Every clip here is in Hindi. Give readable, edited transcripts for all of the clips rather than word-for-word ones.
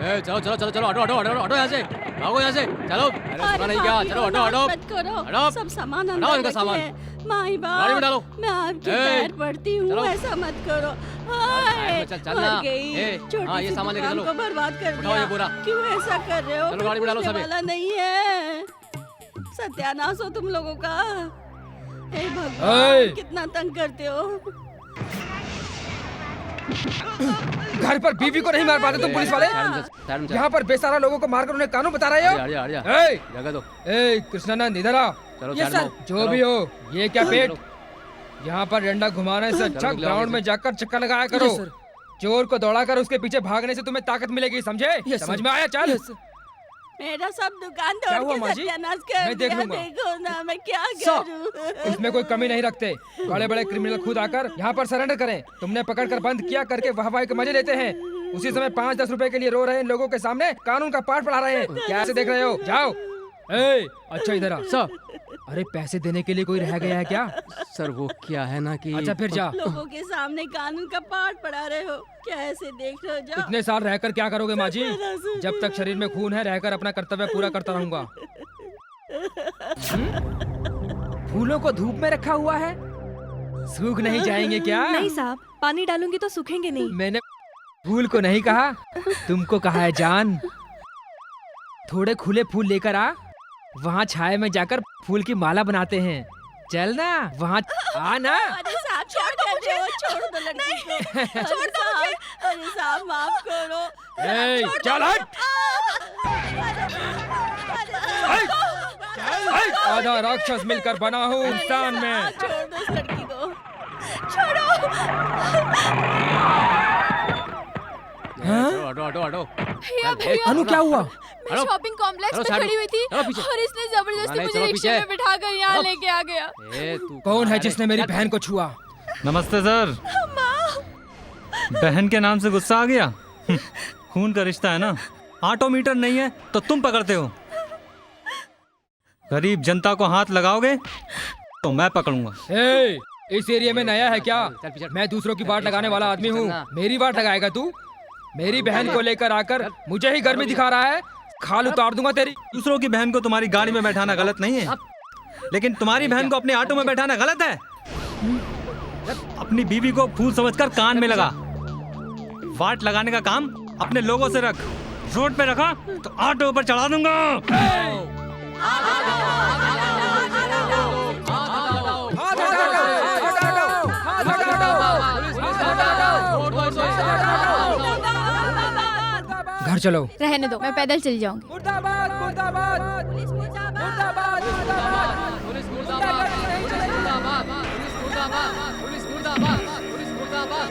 चलो चलो चलो चलो, ऑटो ऑटो ऑटो ऑटो यहाँ से, भागो यहाँ से, चलो। अरे सुना नहीं क्या, चलो ऑटो ऑटो। मत करो, हटाओ। सब सामान हटाओ अंदर इनका सामान। रखिए। माई गाड़ी में डालो। बाप, मैं आपके ए, पैर पड़ती हूँ, चलो। ऐसा मत करो। हाय, चल, चल ना। मर गई। ए, छोटी हाँ, ये सी सामान लेके दुकान चलो। को बर्बाद कर उठाओ ये दिया। बोरा। क्यों ऐसा कर रहे हो? चलो, गाड़ी में डालो पूछने सभी। वाला नहीं है। सत्यानाश हो तुम लोगों का। हे भगवान, कितना तंग करते हो। घर पर बीवी को नहीं मार पाते तुम पुलिस वाले? यहाँ पर बेसहारा लोगों को मारकर उन्हें कानून बता रहे हो? ए, जगह दो। ए, कृष्णानंद इधर आ। चलो ये सर, जो भी हो, ये क्या पेट? यहाँ पर डंडा घुमाने से अच्छा ग्राउंड में जाकर चक्कर लगाया करो। चोर को दौड़ाकर उसके पीछे भागने से तुम्हें ताकत मिलेगी, समझे? समझ में आया? चल। मेरा सब दुकान क्या तोड़ हुआ के माँ जी? सत्यानाश कर मैं देख दिया। लूंगा। देखो ना, मैं क्या करूं? इसमें कोई कमी नहीं रखते। बड़े बड़े क्रिमिनल खुद आकर यहाँ पर सरेंडर करें। तुमने पकड़कर बंद किया करके वाहवाही के मजे लेते हैं। उसी समय 5-10 रुपए के लिए रो रहे इन लोगों के सामने कानून का पाठ पढ़ा रहे हैं। क्या ऐसे देख रहे हो? जाओ। ए, अच्छा इधर आ। सर, अरे पैसे देने के लिए कोई रह गया है क्या? सर वो क्या है ना कि अच्छा फिर जा। लोगों के सामने कानून का पाठ पढ़ा रहे हो, क्या ऐसे देख रहे हो? जाओ। इतने साल रहकर क्या करोगे माँ जी? जब तक शरीर में खून है रहकर अपना कर्तव्य पूरा करता रहूंगा। फूलों को धूप में रखा हुआ है, सूख नहीं जाएंगे क्या? नहीं साहब, पानी डालूंगी तो सूखेंगे नहीं। मैंने फूल को नहीं कहा, तुमको कहा है जान। थोड़े खुले फूल लेकर आ, वहाँ छाए में जाकर फूल की माला बनाते हैं। चल ना, वहाँ आ ना। अरे साहब, छोड़ दो लड़की को। छोड़ दो मुझे। अरे साहब, माफ करो। ए, चल हट। आधा राक्षस मिलकर बना हूँ इंसान में। छोड़ दो इस लड़की को। छोड़ो। Auto auto auto. भैया भैया, अनु क्या हुआ? मैं शॉपिंग कॉम्प्लेक्स में खड़ी हुई थी और इसने जबरदस्ती नहीं, मुझे चलो रिक्शे में बिठाकर यहाँ लेके आ गया। कौन है जिसने मेरी बहन को छुआ? नमस्ते सर। बहन के नाम से गुस्सा आ गया? खून का रिश्ता है ना। ऑटो मीटर नहीं है तो तुम पकड़ते हो। गरीब जनता को हाथ लगाओगे तो मैं पकड़ूंगा। ए, इस एरिया में नया है क्या? मैं दूसरों की बाट लगाने वाला आदमी हूँ। मेरी बाट लगाएगा तू? मेरी बहन को लेकर आकर मुझे ही गर्मी दिखा रहा है। खाल उतार दूंगा तेरी। दूसरों की बहन को तुम्हारी गाड़ी में बैठाना गलत नहीं है, लेकिन तुम्हारी बहन को अपने ऑटो में बैठाना गलत है। अपनी बीवी को फूल समझकर कान में लगा। वाट लगाने का काम अपने लोगों से रख। रोड पे रखा तो ऑटो पर चढ़ा दूंगा। घर चलो। रहने दो, मैं पैदल चली जाऊंगी। मुर्दाबाद, मुर्दाबाद, मुर्दाबाद, पुलिस मुर्दाबाद, पुलिस मुर्दाबाद, पुलिस मुर्दाबाद, पुलिस मुर्दाबाद, पुलिस मुर्दाबाद।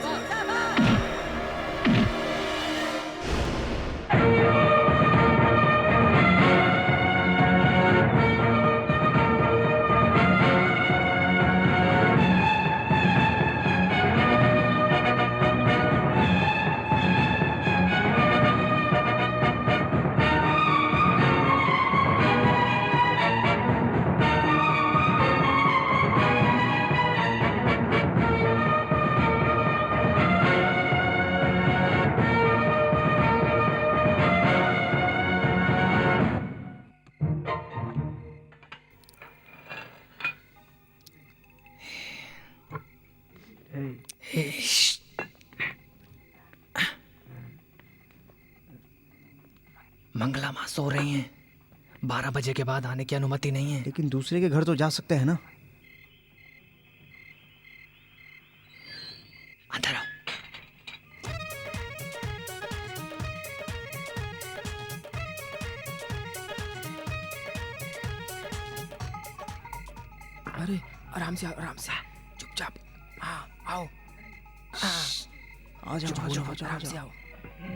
मंगला माँ सो रही हैं। 12 बजे के बाद आने की अनुमति नहीं है। लेकिन दूसरे के घर तो जा सकते हैं ना। अंदर आओ। अरे आराम से आराम से, चुपचाप। हाँ आओ। आ जाओ, आ जाओ, आ जाओ, आ आराम से जाओ। आओ।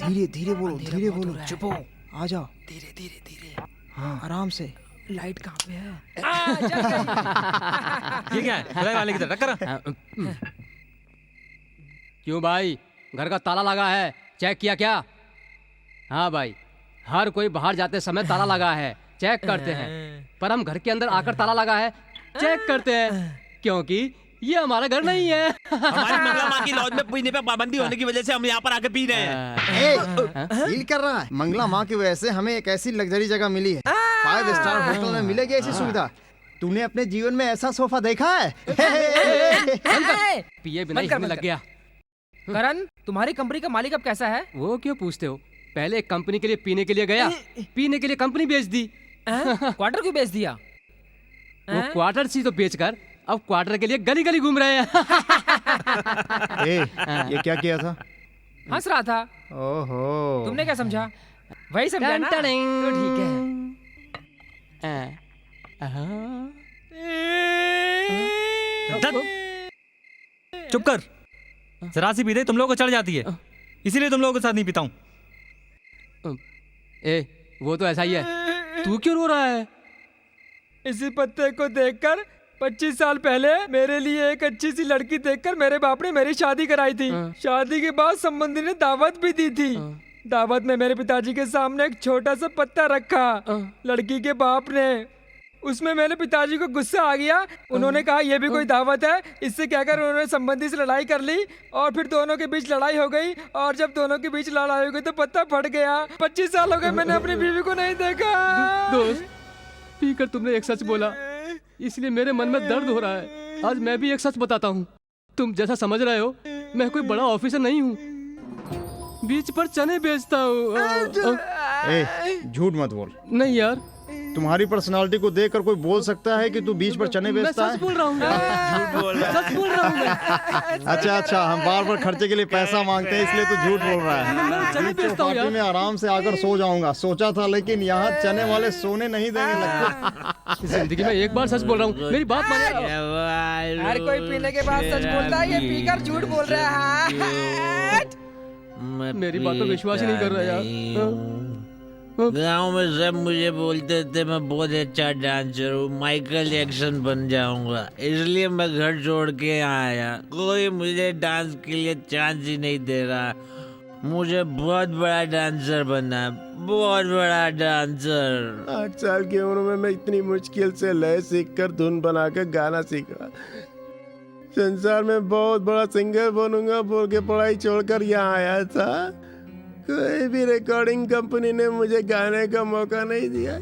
धीरे धीरे बोलो, धीरे बोलो। चुप हो। आ जाओ, धीरे धीरे धीरे। हाँ आराम से। लाइट कहाँ पे है? ये क्या है? किराए वाले की तरह टक्कर। क्यों भाई, घर का ताला लगा है, चेक किया क्या? हाँ भाई, हर कोई बाहर जाते समय ताला लगा है, चेक करते हैं। पर हम घर के अंदर आकर ताला लगा है, चेक करते हैं, क्योंकि ये हमारा घर नहीं है। हमारी मंगला माँ की लॉज में पीने पे पाबंदी होने की वजह से हम यहाँ पर आके पी रहे हैं। फील कर रहा है मंगला माँ की वजह से हमें एक ऐसी लग्जरी जगह मिली है। 5 स्टार होटल में मिलेगी ऐसी सुविधा। तूने अपने जीवन में ऐसा सोफा देखा है? पिए बिना ही हमें लग गया। करण, तुम्हारी कंपनी का मालिक अब कैसा है? वो क्यों पूछते हो? पहले एक कंपनी के लिए पीने के लिए गया, पीने के लिए कंपनी बेच दी। क्वार्टर क्यों बेच दिया? वो क्वार्टर सी तो बेचकर अब क्वार्टर के लिए गली गली घूम रहे हैं। ये क्या किया था? हंस रहा था। ओहो, तुमने क्या समझा? वही समझा ना? तो ठीक है। चुप कर। जरा सी पीते तुम लोगों को चढ़ जाती है, इसीलिए तुम लोगों के साथ नहीं पीता हूँ। वो तो ऐसा ही है। तू क्यों रो रहा है? इसी पत्ते को देखकर 25 साल पहले मेरे लिए एक अच्छी सी लड़की देखकर मेरे बाप ने मेरी शादी कराई थी। शादी के बाद संबंधी ने दावत भी दी थी। दावत में मेरे पिताजी के सामने एक छोटा सा पत्ता रखा। लड़की के बाप ने, उसमें मेरे पिताजी को गुस्सा आ गया। उन्होंने कहा ये भी कोई दावत है। इससे कहकर उन्होंने संबंधी से लड़ाई कर ली और फिर दोनों के बीच लड़ाई हो गई। और जब दोनों के बीच लड़ाई हो गई तो पत्ता फट गया। 25 साल हो गए मैंने अपनी बीवी को नहीं देखा। दोस्त, पीकर तुमने एक सच बोला, इसलिए मेरे मन में दर्द हो रहा है। आज मैं भी एक सच बताता हूँ। तुम जैसा समझ रहे हो, मैं कोई बड़ा ऑफिसर नहीं हूँ। बीच पर चने बेचता हूँ। झूठ मत बोल। नहीं यार, तुम्हारी पर्सनालिटी को देखकर कोई बोल सकता है कि तू बीच पर चने बेचता है? मैं सच बोल रहा हूँ। झूठ बोल रहा है। सच बोल रहा हूँ मैं। अच्छा, हम बार बार खर्चे के लिए पैसा मांगते हैं इसलिए तू झूठ बोल रहा है। मैं चने बेचता हूँ यार। में आराम से आकर सो जाऊंगा सोचा था, लेकिन यहाँ चने वाले सोने नहीं देंगे लगता। जिंदगी में एक बार सच बोल रहा हूँ, मेरी बात मानो। हर कोई पीने के बाद सच बोलता है, ये पीकर झूठ बोल रहा है। मेरी बात पर विश्वास ही नहीं कर रहा यार। गाँव में सब मुझे बोलते थे मैं बहुत अच्छा डांसर हूँ, माइकल जैक्सन बन जाऊंगा, इसलिए मैं घर छोड़ के यहाँ आया। कोई मुझे डांस के लिए चांस ही नहीं दे रहा। मुझे बहुत बड़ा डांसर बनना है, बहुत बड़ा डांसर। 8 साल की उम्र में मैं इतनी मुश्किल से लय सीखकर धुन बनाकर गाना सीखा। संसार में बहुत बड़ा सिंगर बनूंगा बोल के पढ़ाई छोड़कर यहाँ आया था। कोई भी रिकॉर्डिंग कंपनी ने मुझे गाने का मौका नहीं दिया।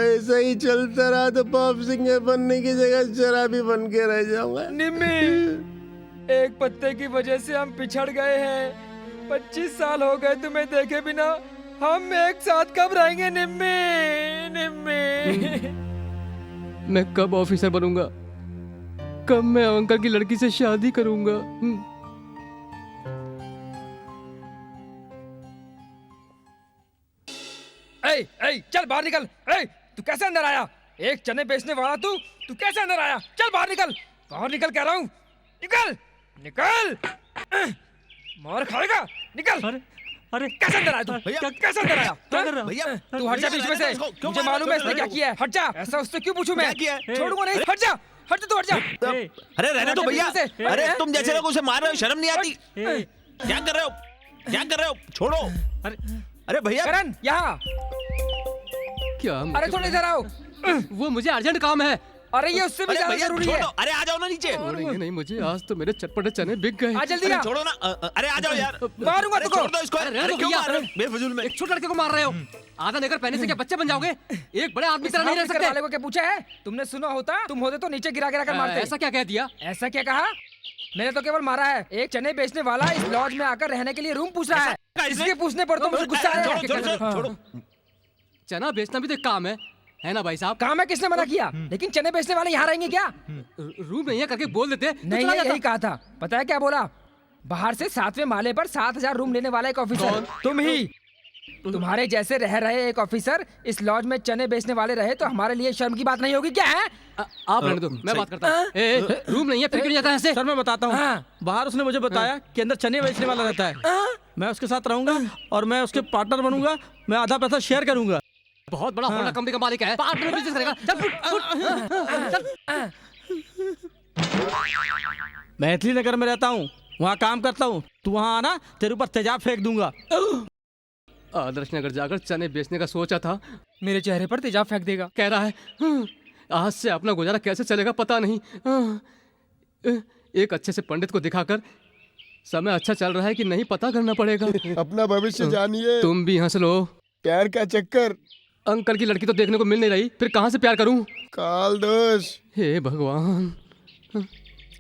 ऐसा ही चलता रहा तो पॉप सिंगर बनने की जगह शराबी बन के रह जाऊंगा। निम्मी, एक पत्ते की वजह से हम पिछड़ गए हैं। 25 साल हो गए तुम्हें देखे बिना। हम एक साथ कब रहेंगे निम्मी? मैं कब ऑफिसर बनूंगा? कब मैं अंकल की लड़की से शादी करूंगा? चल बाहर निकल। तू कैसे अंदर आया? एक चने बेचने वाला तू कैसे अंदर आया? चल बाहर निकल, बाहर निकल कह रहा हूँ। निकल मार खाएगा। निकल। अरे कैसे अंदर आया तू? कैसे अंदर आया? क्या कर रहा है? भैया तू हट जा बीच में से। मुझे मालूम है इसने क्या किया है। हट जा। ऐसा उससे क्यों पूछूं मैं? छोड़ूंगा नहीं। हट जा, तू हट जा। अरे रहने दो भैया। अरे तुम जैसे लोग उसे मार रहे हो, शर्म नहीं आती? क्या कर रहे हो? छोड़ो। अरे भैया। करण, यहाँ। क्या? अरे थोड़ी इधर आओ। वो मुझे अर्जेंट काम है। अरे ये उससे भी ज्यादा जरूरी है। अरे आ जाओ ना नीचे। छोड़ेंगे नहीं मुझे, आज तो मेरे चटपटे चने बिक गए। आ जल्दी आ। छोड़ो ना। अरे आ जाओ यार। मारूंगा तुमको। छोड़ दो इसको। अरे क्यों मार रहे हो? बेफजूल में। एक छोटे लड़के को मार रहे हो। आधा लेकर पहले से क्या बच्चे बन जाओगे? एक बड़े आदमी तरह नहीं रह सकते। वाले को क्या पूछा है? तुमने सुना होता, तुम होते तो नीचे गिरा कर मारते। ऐसा क्या कह दिया? ऐसा क्या कहा? मैंने तो केवल मारा है। एक चने बेचने वाला इस लॉज में आकर रहने के लिए रूम पूछ रहा है। इसके पूछने पर तो मुझे गुस्सा आया। छोड़ो। चना बेचना भी तो एक काम है ना भाई साहब? काम है, किसने मना किया? लेकिन चने बेचने वाले यहाँ रहेंगे क्या? रूम नहीं है करके बोल देते। नहीं, यही कहा था। पता है क्या बोला? बाहर से 7वें माले पर 7000 रूम लेने वाला एक ऑफिसर। तुम ही। तुम्हारे जैसे रह रहे एक ऑफिसर इस लॉज में चने बेचने वाले रहे तो हमारे लिए शर्म की बात नहीं होगी क्या? है आप रहने दो, मैं बात करता हूँ। रूम नहीं है फिर क्यों जाता है ऐसे? सर मैं बताता हूँ। बाहर उसने मुझे बताया कि अंदर चने बेचने वाला रहता है। मैं उसके साथ रहूंगा और मैं उसके पार्टनर बनूंगा। मैं आधा पैसा शेयर करूंगा। बहुत बड़ा होंडा कंपनी का मालिक है, पार्टनर बिजनेस करेगा। चल मैथिली नगर में रहता हूँ, वहाँ काम करता हूँ। तू वहाँ आना, तेरे ऊपर तेजाब फेंक दूंगा। आदर्श नगर जाकर चने बेचने का सोचा था, मेरे चेहरे पर तेजाब फेंक देगा। कह रहा है आज से अपना गुजारा कैसे चलेगा पता नहीं। एक अच्छे से पंडित को दिखाकर समय अच्छा चल रहा है कि नहीं पता करना पड़ेगा। अपना भविष्य जानिए। तुम भी हंस लो। प्यार का चक्कर। अंकल की लड़की तो देखने को मिल नहीं रही, फिर कहाँ से प्यार करूं? काल दोष। हे भगवान।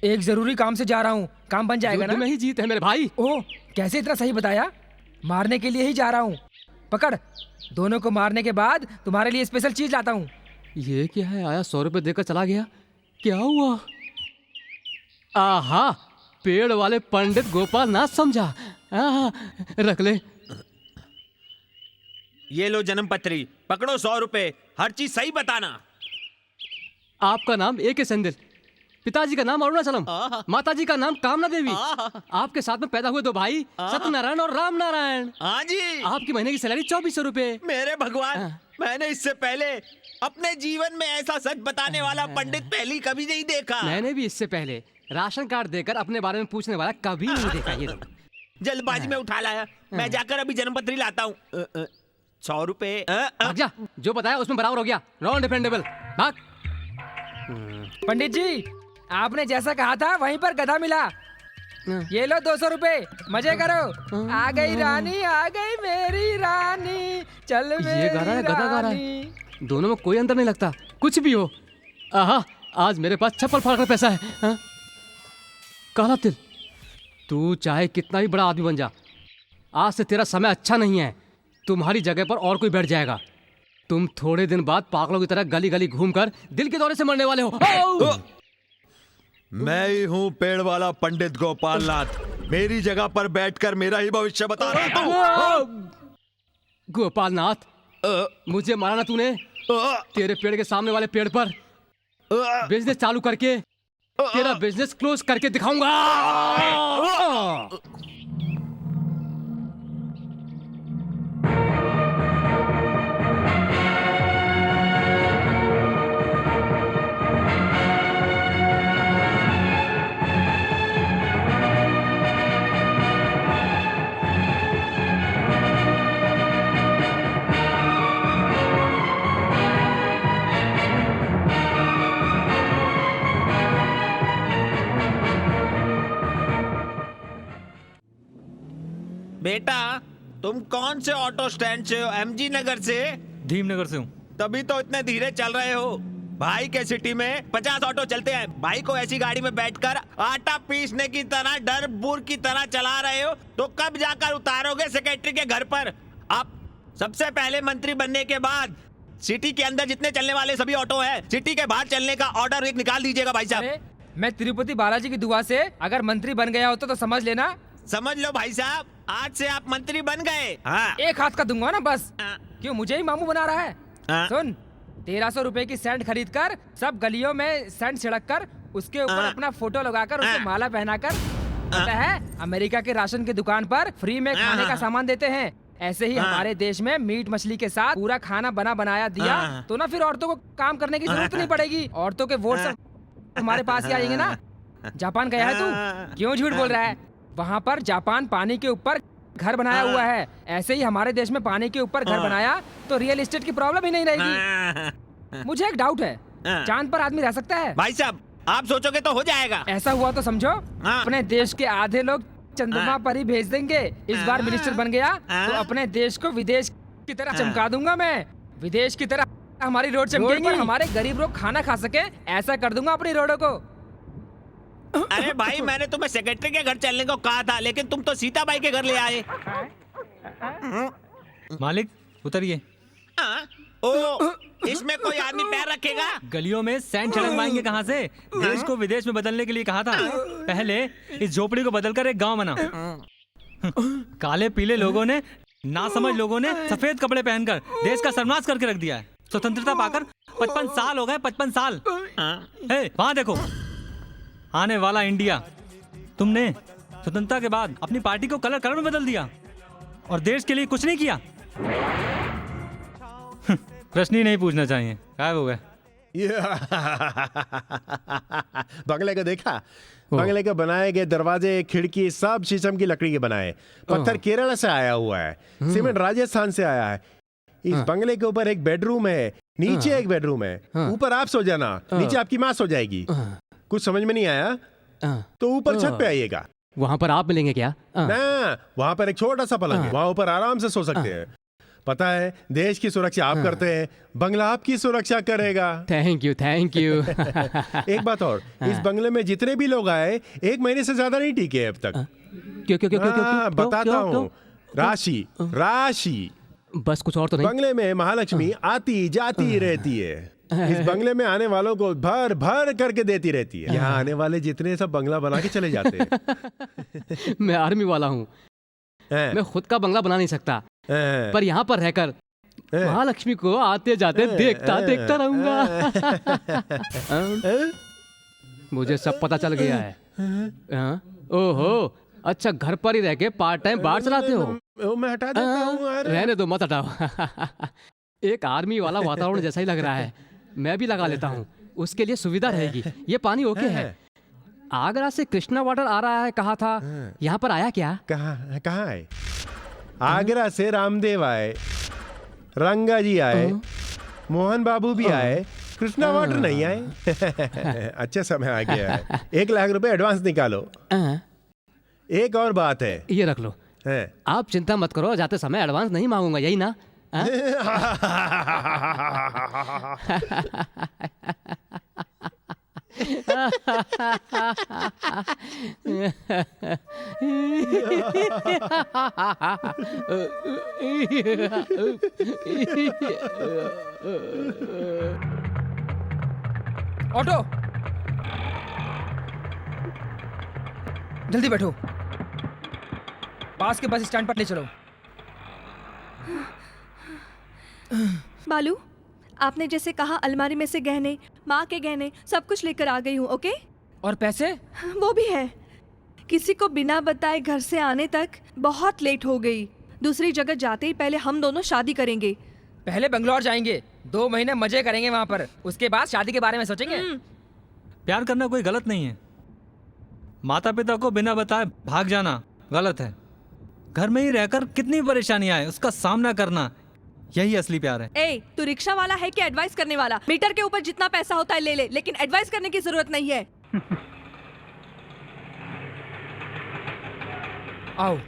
एक जरूरी काम से जा रहा हूँ, काम बन जाएगा ना? में ही जीत है मेरे भाई। ओह, कैसे इतना सही बताया? मारने के लिए ही जा रहा हूँ। पकड़, दोनों को मारने के बाद तुम्हारे लिए स्पेशल चीज लाता हूँ। ये क्या है? आया 100 रुपए देकर चला गया, क्या हुआ? आहा, पेड़ वाले पंडित गोपाल नाथ समझा। रख ले। ये लो जन्म पत्री, पकड़ो 100 रुपए, हर चीज सही बताना। आपका नाम A.K. सेंदिल, पिताजी का नाम अरुणाचलम, माताजी का नाम कामना देवी, आपके साथ में पैदा हुए 2 भाई सत्यनारायण और राम नारायण। हाँ जी। आपकी महीने की सैलरी 2400 रुपए। मेरे भगवान, मैंने इससे पहले अपने जीवन में ऐसा सच बताने वाला पंडित पहली कभी नहीं देखा। मैंने भी इससे पहले राशन कार्ड देकर अपने बारे में पूछने वाला कभी नहीं देखा। ये जल्दबाजी में उठा लाया। मैं जाकर अभी जन्म पत्री लाता हूँ। 100 रुपए। भाग जा, जो बताया उसमें बराबर हो गया। नॉन डिफेंडेबल, भाग। पंडित जी, आपने जैसा कहा था वहीं पर गधा मिला। ये लो 200 रुपए, मजे करो। आ गई रानी, आ गई मेरी रानी, चल मेरी ये गा रहा है, गधा गा रहा है। दोनों में कोई अंतर नहीं लगता, कुछ भी हो। आहा, आज मेरे पास छप्पल फाड़ कर पैसा है। काला तिल, तू चाहे कितना भी बड़ा आदमी बन जा, आज से तेरा समय अच्छा नहीं है। तुम्हारी जगह पर और कोई बैठ जाएगा। तुम थोड़े दिन बाद पागलों की तरह गली गली घूमकर दिल के दौरे से मरने वाले हो। मैं ही हूँ पेड़ वाला पंडित गोपाल नाथ। मेरी जगह पर बैठकर मेरा ही भविष्य बता रहा हूँ। गोपाल नाथ, मुझे मारा ना तूने। तेरे पेड़ के सामने वाले पेड़ पर बिजनेस चालू करके तेरा बिजनेस क्लोज करके दिखाऊंगा। बेटा, तुम कौन से ऑटो स्टैंड से हो? MG नगर से? धीमनगर से हूँ। तभी तो इतने धीरे चल रहे हो। भाई के सिटी में 50 ऑटो चलते हैं। भाई को ऐसी गाड़ी में बैठकर आटा पीसने की तरह डर बुर की तरह चला रहे हो, तो कब जाकर उतारोगे सेक्रेटरी के घर पर? आप सबसे पहले मंत्री बनने के बाद सिटी के अंदर जितने चलने वाले सभी ऑटो हैं, सिटी के बाहर चलने का ऑर्डर एक निकाल दीजिएगा भाई साहब। मैं तिरुपति बालाजी की दुआ से अगर मंत्री बन गया होता तो समझ लेना। समझ लो भाई साहब, आज से आप मंत्री बन गए। हाँ। एक हाथ का दूंगा ना बस। क्यों मुझे ही मामू बना रहा है? सुन, 1300 रुपए की सैंड खरीद कर सब गलियों में सैंड छिड़क कर उसके ऊपर अपना फोटो लगाकर उसको माला पहनाकर, पता है अमेरिका के राशन की दुकान पर फ्री में खाने का सामान देते हैं। ऐसे ही हमारे देश में मीट मछली के साथ पूरा खाना बना बनाया दिया तो ना फिर औरतों को काम करने की जरूरत नहीं पड़ेगी। औरतों के वोट सब हमारे पास ही आएंगे ना। जापान गया है तू? क्यों झूठ बोल रहा है? वहाँ पर जापान पानी के ऊपर घर बनाया हुआ है। ऐसे ही हमारे देश में पानी के ऊपर घर बनाया तो रियल एस्टेट की प्रॉब्लम ही नहीं रहेगी। मुझे एक डाउट है, चांद पर आदमी रह सकता है? भाई साहब, आप सोचोगे तो हो जाएगा। ऐसा हुआ तो समझो अपने देश के आधे लोग चंद्रमा पर ही भेज देंगे। इस बार मिनिस्टर बन गया तो अपने देश को विदेश की तरह चमका दूंगा मैं। विदेश की तरह हमारी रोड चमकेंगी, हमारे गरीब लोग खाना खा सके, ऐसा कर दूंगा अपनी रोडों को। अरे भाई, मैंने तुम्हें सेक्रेटरी के घर चलने को कहा था, लेकिन तुम तो सीताबाई के घर ले आए। मालिक उतरिए। ओ, इसमें कोई आदमी पैर रखेगा? गलियों में सैंड छिड़कवाएंगे कहाँ से? देश को विदेश में बदलने के लिए कहा था। पहले इस झोपड़ी को बदलकर एक गांव बना। काले पीले लोगों ने, नासमझ लोगों ने सफेद कपड़े पहनकर देश का सर्वनाश करके रख दिया है। स्वतंत्रता पाकर 55 साल हो गए। 55 साल। वहाँ देखो, आने वाला इंडिया। तुमने स्वतंत्रता के बाद अपनी पार्टी को कलर कलर में बदल दिया और देश के लिए कुछ नहीं किया। प्रश्न ही नहीं पूछना चाहिए। गायब हो गए। बंगले को देखा? बंगले के बनाए गए दरवाजे, खिड़की सब शीशम की लकड़ी के बनाए। पत्थर केरला से आया हुआ है, सीमेंट राजस्थान से आया है। इस बंगले के ऊपर एक बेडरूम है, नीचे एक बेडरूम है। ऊपर आप सो जाना, नीचे आपकी माँ सो जाएगी। कुछ समझ में नहीं आया? तो ऊपर छत पे आइएगा। वहाँ पर आप मिलेंगे क्या? ना, वहाँ पर एक छोटा सा पलंग है, वहाँ ऊपर आराम से सो सकते हैं। पता है, देश की सुरक्षा आप करते हैं, बंगला आपकी सुरक्षा करेगा। Thank you, thank you. एक बात और, इस बंगले में जितने भी लोग आए 1 महीने से ज्यादा नहीं टिके अब तक। क्यों क्यों क्यों क्यों? बताता हूँ, राशि राशि। बस कुछ और तो नहीं? बंगले में महालक्ष्मी आती जाती रहती है। इस बंगले में आने वालों को भर भर करके देती रहती है। यहाँ आने वाले जितने सब बंगला बना के चले जाते हैं। मैं आर्मी वाला हूँ, मैं खुद का बंगला बना नहीं सकता, पर यहाँ पर रहकर महालक्ष्मी को आते जाते देखता देखता रहूंगा। मुझे सब पता चल गया है। ओहो, अच्छा, घर पर ही रह के पार्ट टाइम बार चलाते हो? मैं हटा देता हूँ। रहने दो, मत हटाओ। एक आर्मी वाला वातावरण जैसा ही लग रहा है, मैं भी लगा लेता हूँ, उसके लिए सुविधा रहेगी। ये पानी ओके है। आगरा से कृष्णा वाटर आ रहा है, कहा था, यहाँ पर आया क्या? कहाँ आए? आगरा से रामदेव आए, रंगा जी आए, मोहन बाबू भी आए, कृष्णा वाटर नहीं आए। अच्छा समय आ गया है। 1 लाख रुपए एडवांस निकालो। एक और बात है, ये रख लो। आप चिंता मत करो, जाते समय एडवांस नहीं मांगूंगा, यही ना? ऑटो, जल्दी बैठो, पास के बस स्टैंड पर ले चलो। बालू, आपने जैसे कहा अलमारी में से गहने, माँ के गहने, सब कुछ लेकर आ गई हूँ। ओके? और पैसे? वो भी है। किसी को बिना बताए घर से आने तक बहुत लेट हो गई। दूसरी जगह जाते ही पहले हम दोनों शादी करेंगे। पहले बंगलौर जाएंगे, 2 महीने मजे करेंगे वहाँ पर, उसके बाद शादी के बारे में सोचेंगे। प्यार करना कोई गलत नहीं है, माता पिता को बिना बताए भाग जाना गलत है। घर में ही रहकर कितनी परेशानियां आए, उसका सामना करना, यही असली प्यार है। ए, तू रिक्शा वाला है कि एडवाइस करने वाला? मीटर के ऊपर जितना पैसा होता है ले ले, लेकिन एडवाइस करने की जरूरत नहीं है। आओ।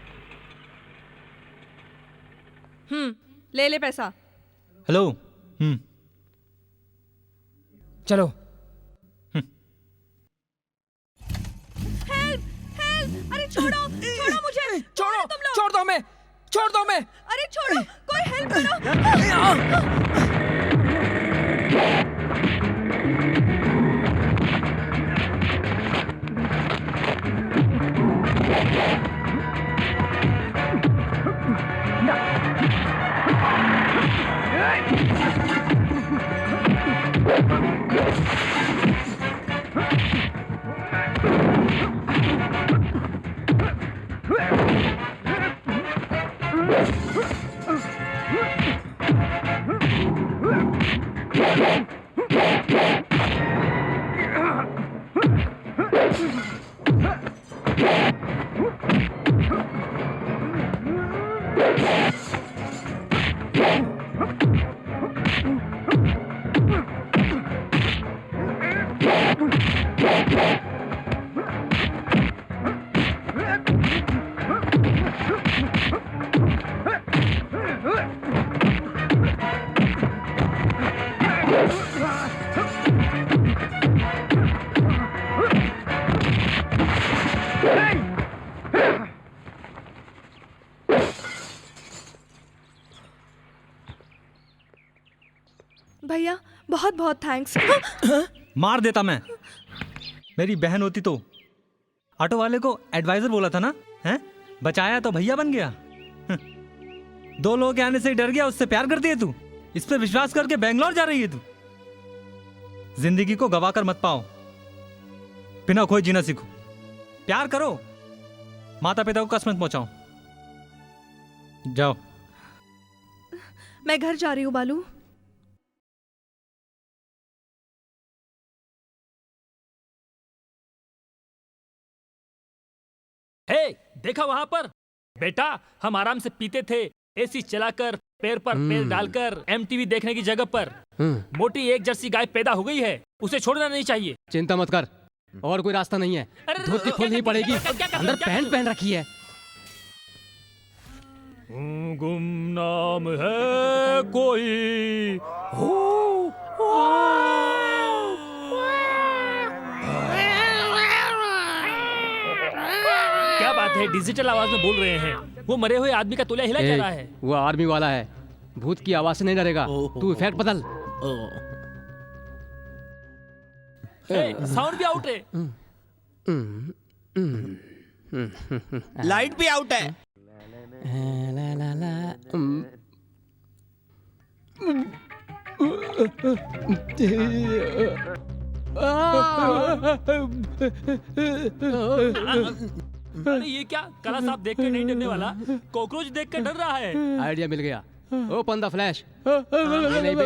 ले ले पैसा। हेलो। चलो। हेल्प, हेल्प, अरे छोड़ो, छोड़ो मुझे, छोड़ो, तुम लोग। छोड़ दो मैं, छोड़ दो मैं। अरे छोड़ो, कोई हेल्प करो। भैया बहुत बहुत थैंक्स। मार देता मैं, मेरी बहन होती तो। ऑटो वाले को एडवाइजर बोला था ना, हैं? बचाया तो भैया बन गया। 2 लोगों के आने से ही डर गया, उससे प्यार करती है तू? इस पे विश्वास करके बेंगलोर जा रही है तू? जिंदगी को गवा कर मत पाओ, बिना खोए जीना सीखो। प्यार करो, माता पिता को कष्ट मत पहुंचाओ। जाओ। मैं घर जा रही हूँ बालू। हे, देखा वहां पर? बेटा, हम आराम से पीते थे, एसी चलाकर, पैर पर पैर डालकर, एमटीवी देखने की जगह पर मोटी एक जर्सी गाय पैदा हो गई है, उसे छोड़ना नहीं चाहिए। चिंता मत कर, और कोई रास्ता नहीं है। धोती खोलनी पड़ेगी। अंदर पैंट पहन रखी है। गुमनाम है कोई क्या बात है, डिजिटल आवाज में बोल रहे हैं। वो मरे हुए आदमी का तुला हिला जा रहा है। वो आर्मी वाला है, भूत की आवाज से नहीं डरेगा। तू इफेक्ट बदल। साउंड भी आउट है। लाइट भी आउट है। अरे ये क्या, कला साहब देख कर नहीं डरने वाला, कॉकरोच देख कर डर रहा है। आइडिया मिल गया। Open the flash. नहीं बे।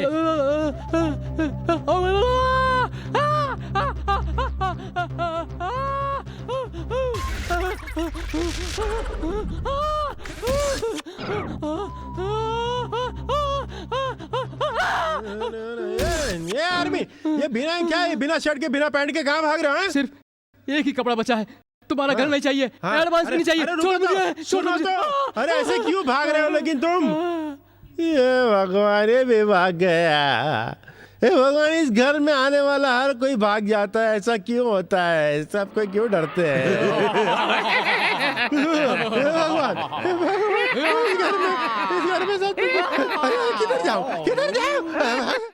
ये आर्मी, ये बिना क्या है, बिना शर्ट के बिना पैंट के कहाँ भाग रहे हैं? सिर्फ एक ही कपड़ा बचा है। तुम्हारा घर नहीं चाहिए, एडवांस भी नहीं चाहिए। छोड़ मुझे, छोड़ मुझे। अरे ऐसे क्यों भाग रहे हो लेकिन तुम? ये भगवान, ये भी भाग गया। हे भगवान, इस घर में आने वाला हर कोई भाग जाता है, ऐसा क्यों होता है? सब कोई क्यों डरते हैं? भगवान, इस घर में सब किधर जाओ, किधर जाओ?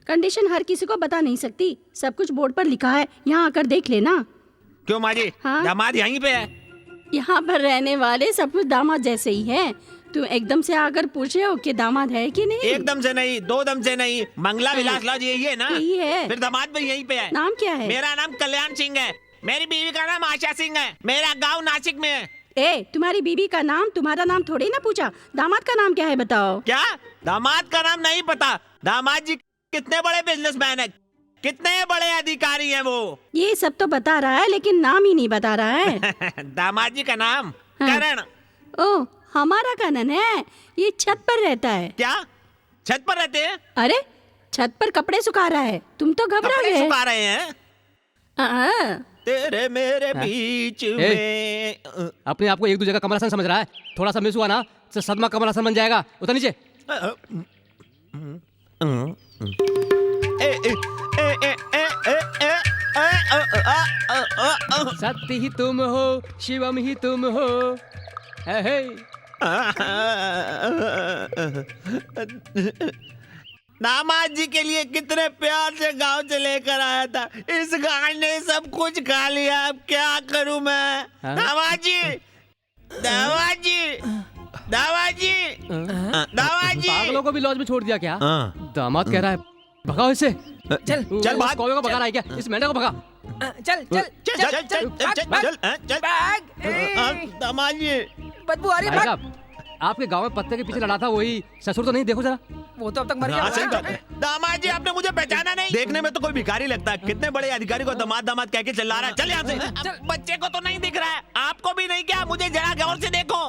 कंडीशन हर किसी को बता नहीं सकती, सब कुछ बोर्ड पर लिखा है, यहाँ आकर देख लेना। क्यों माँ जी? हाँ? दामाद यहीं पे है। यहाँ पर रहने वाले सब कुछ दामाद जैसे ही हैं। तुम एकदम से आकर पूछ रहे हो कि दामाद है कि नहीं? एकदम से नहीं, दो दम से नहीं, मंगला विलास लॉज यही है ना? यही है। फिर दामाद भी यहीं पे है। नाम क्या है? मेरा नाम कल्याण सिंह है। मेरी बीवी का नाम आशा सिंह है। मेरा गाँव नासिक में है। ए, तुम्हारी बीवी का नाम तुम्हारा नाम थोड़ी ना पूछा। दामाद का नाम क्या है बताओ? क्या? दामाद का नाम नहीं पता? दामाद जी कितने बड़े बिजनेसमैन है, कितने बड़े अधिकारी हैं वो। ये सब तो बता रहा है लेकिन नाम ही नहीं बता रहा है। दामाद जी का नाम करण। ओ, हमारा करण है। ये छत पर रहता है। क्या छत पर रहते हैं? अरे छत पर कपड़े सुखा रहा है। तुम तो घबरा गए। सुखा रहे हैं तेरे मेरे बीच में। अपने आप को एक दूसरे का कमर हसन समझ रहा है। थोड़ा सा मिस हुआ ना तो सदमा कमर हसन बन जाएगा। उतर नीचे। सत्य ही तुम हो, शिवम ही तुम हो। हे दामाद जी के लिए कितने प्यार से गांव से लेकर आया था, इस गाय ने सब कुछ खा लिया। अब क्या करूं मैं? दामाद जी, दामाद जी, दामाद जी, दामाद जी। पागलों को भी लॉज में छोड़ दिया क्या? दामाद कह रहा है भगाओ इसे। चल चल भाग। कौवे को भगा रहा है क्या? इस मेंढक को भगा। चल चल चल चल चल चल भाग। दामाद जी, बदबू आ रही है, भाग। आपके गांव में पत्ते के पीछे लड़ा था वही ससुर तो नहीं? देखो जरा, वो तो अब तक मर गया। सही बात है। दामाद जी, आपने मुझे पहचाना नहीं? देखने में तो कोई भिखारी लगता है। कितने बड़े अधिकारी को दामाद दामाद कह के चिल्ला रहा है। चल यहाँ से। बच्चे को तो नहीं दिख रहा है, आपको भी नहीं क्या? मुझे जरा गौर से देखो।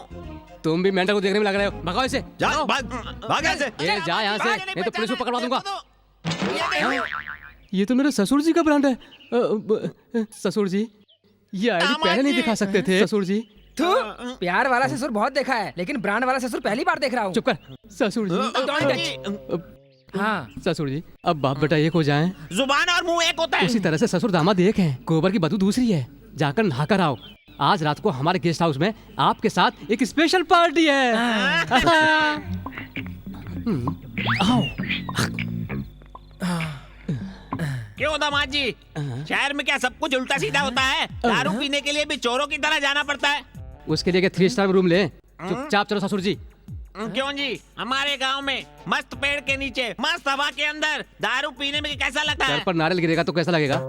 तुम भी मेंढक को देखने में लग रहे हो। भगाओ इसे। भाग भाग यहाँ से। ये जा यहाँ से, नहीं तो पुलिस को पकड़वा दूंगा। ये तो मेरे ससुर जी का ब्रांड है। ससुर जी, ये आईडी पहले नहीं दिखा सकते थे। ससुर जी, प्यार वाला ससुर बहुत देखा है, लेकिन ब्रांड वाला ससुर पहली बार देख रहा हूँ। चुप कर। ससुर जी, हाँ ससुर जी, अब बाप बेटा एक हो जाएं। जुबान और मुंह एक होता है। उसी तरह से ससुर दामाद एक हैं। गोबर की बदबू दूसरी है। जाकर नहाकर आओ। आज रात को हमारे गेस्ट हाउस में आपके साथ एक स्पेशल पार्टी है। आओ। क्यों दामाद जी, शहर में क्या सब कुछ उल्टा सीधा होता है? दारू पीने के लिए भी चोरों की तरह जाना पड़ता है। उसके लिए 3 स्टार रूम ले। चुपचाप चलो ससुर जी। क्यों जी, हमारे गांव में मस्त पेड़ के नीचे मस्त हवा के अंदर दारू पीने में कैसा लगता है? सर पर नारियल गिरेगा तो कैसा लगेगा?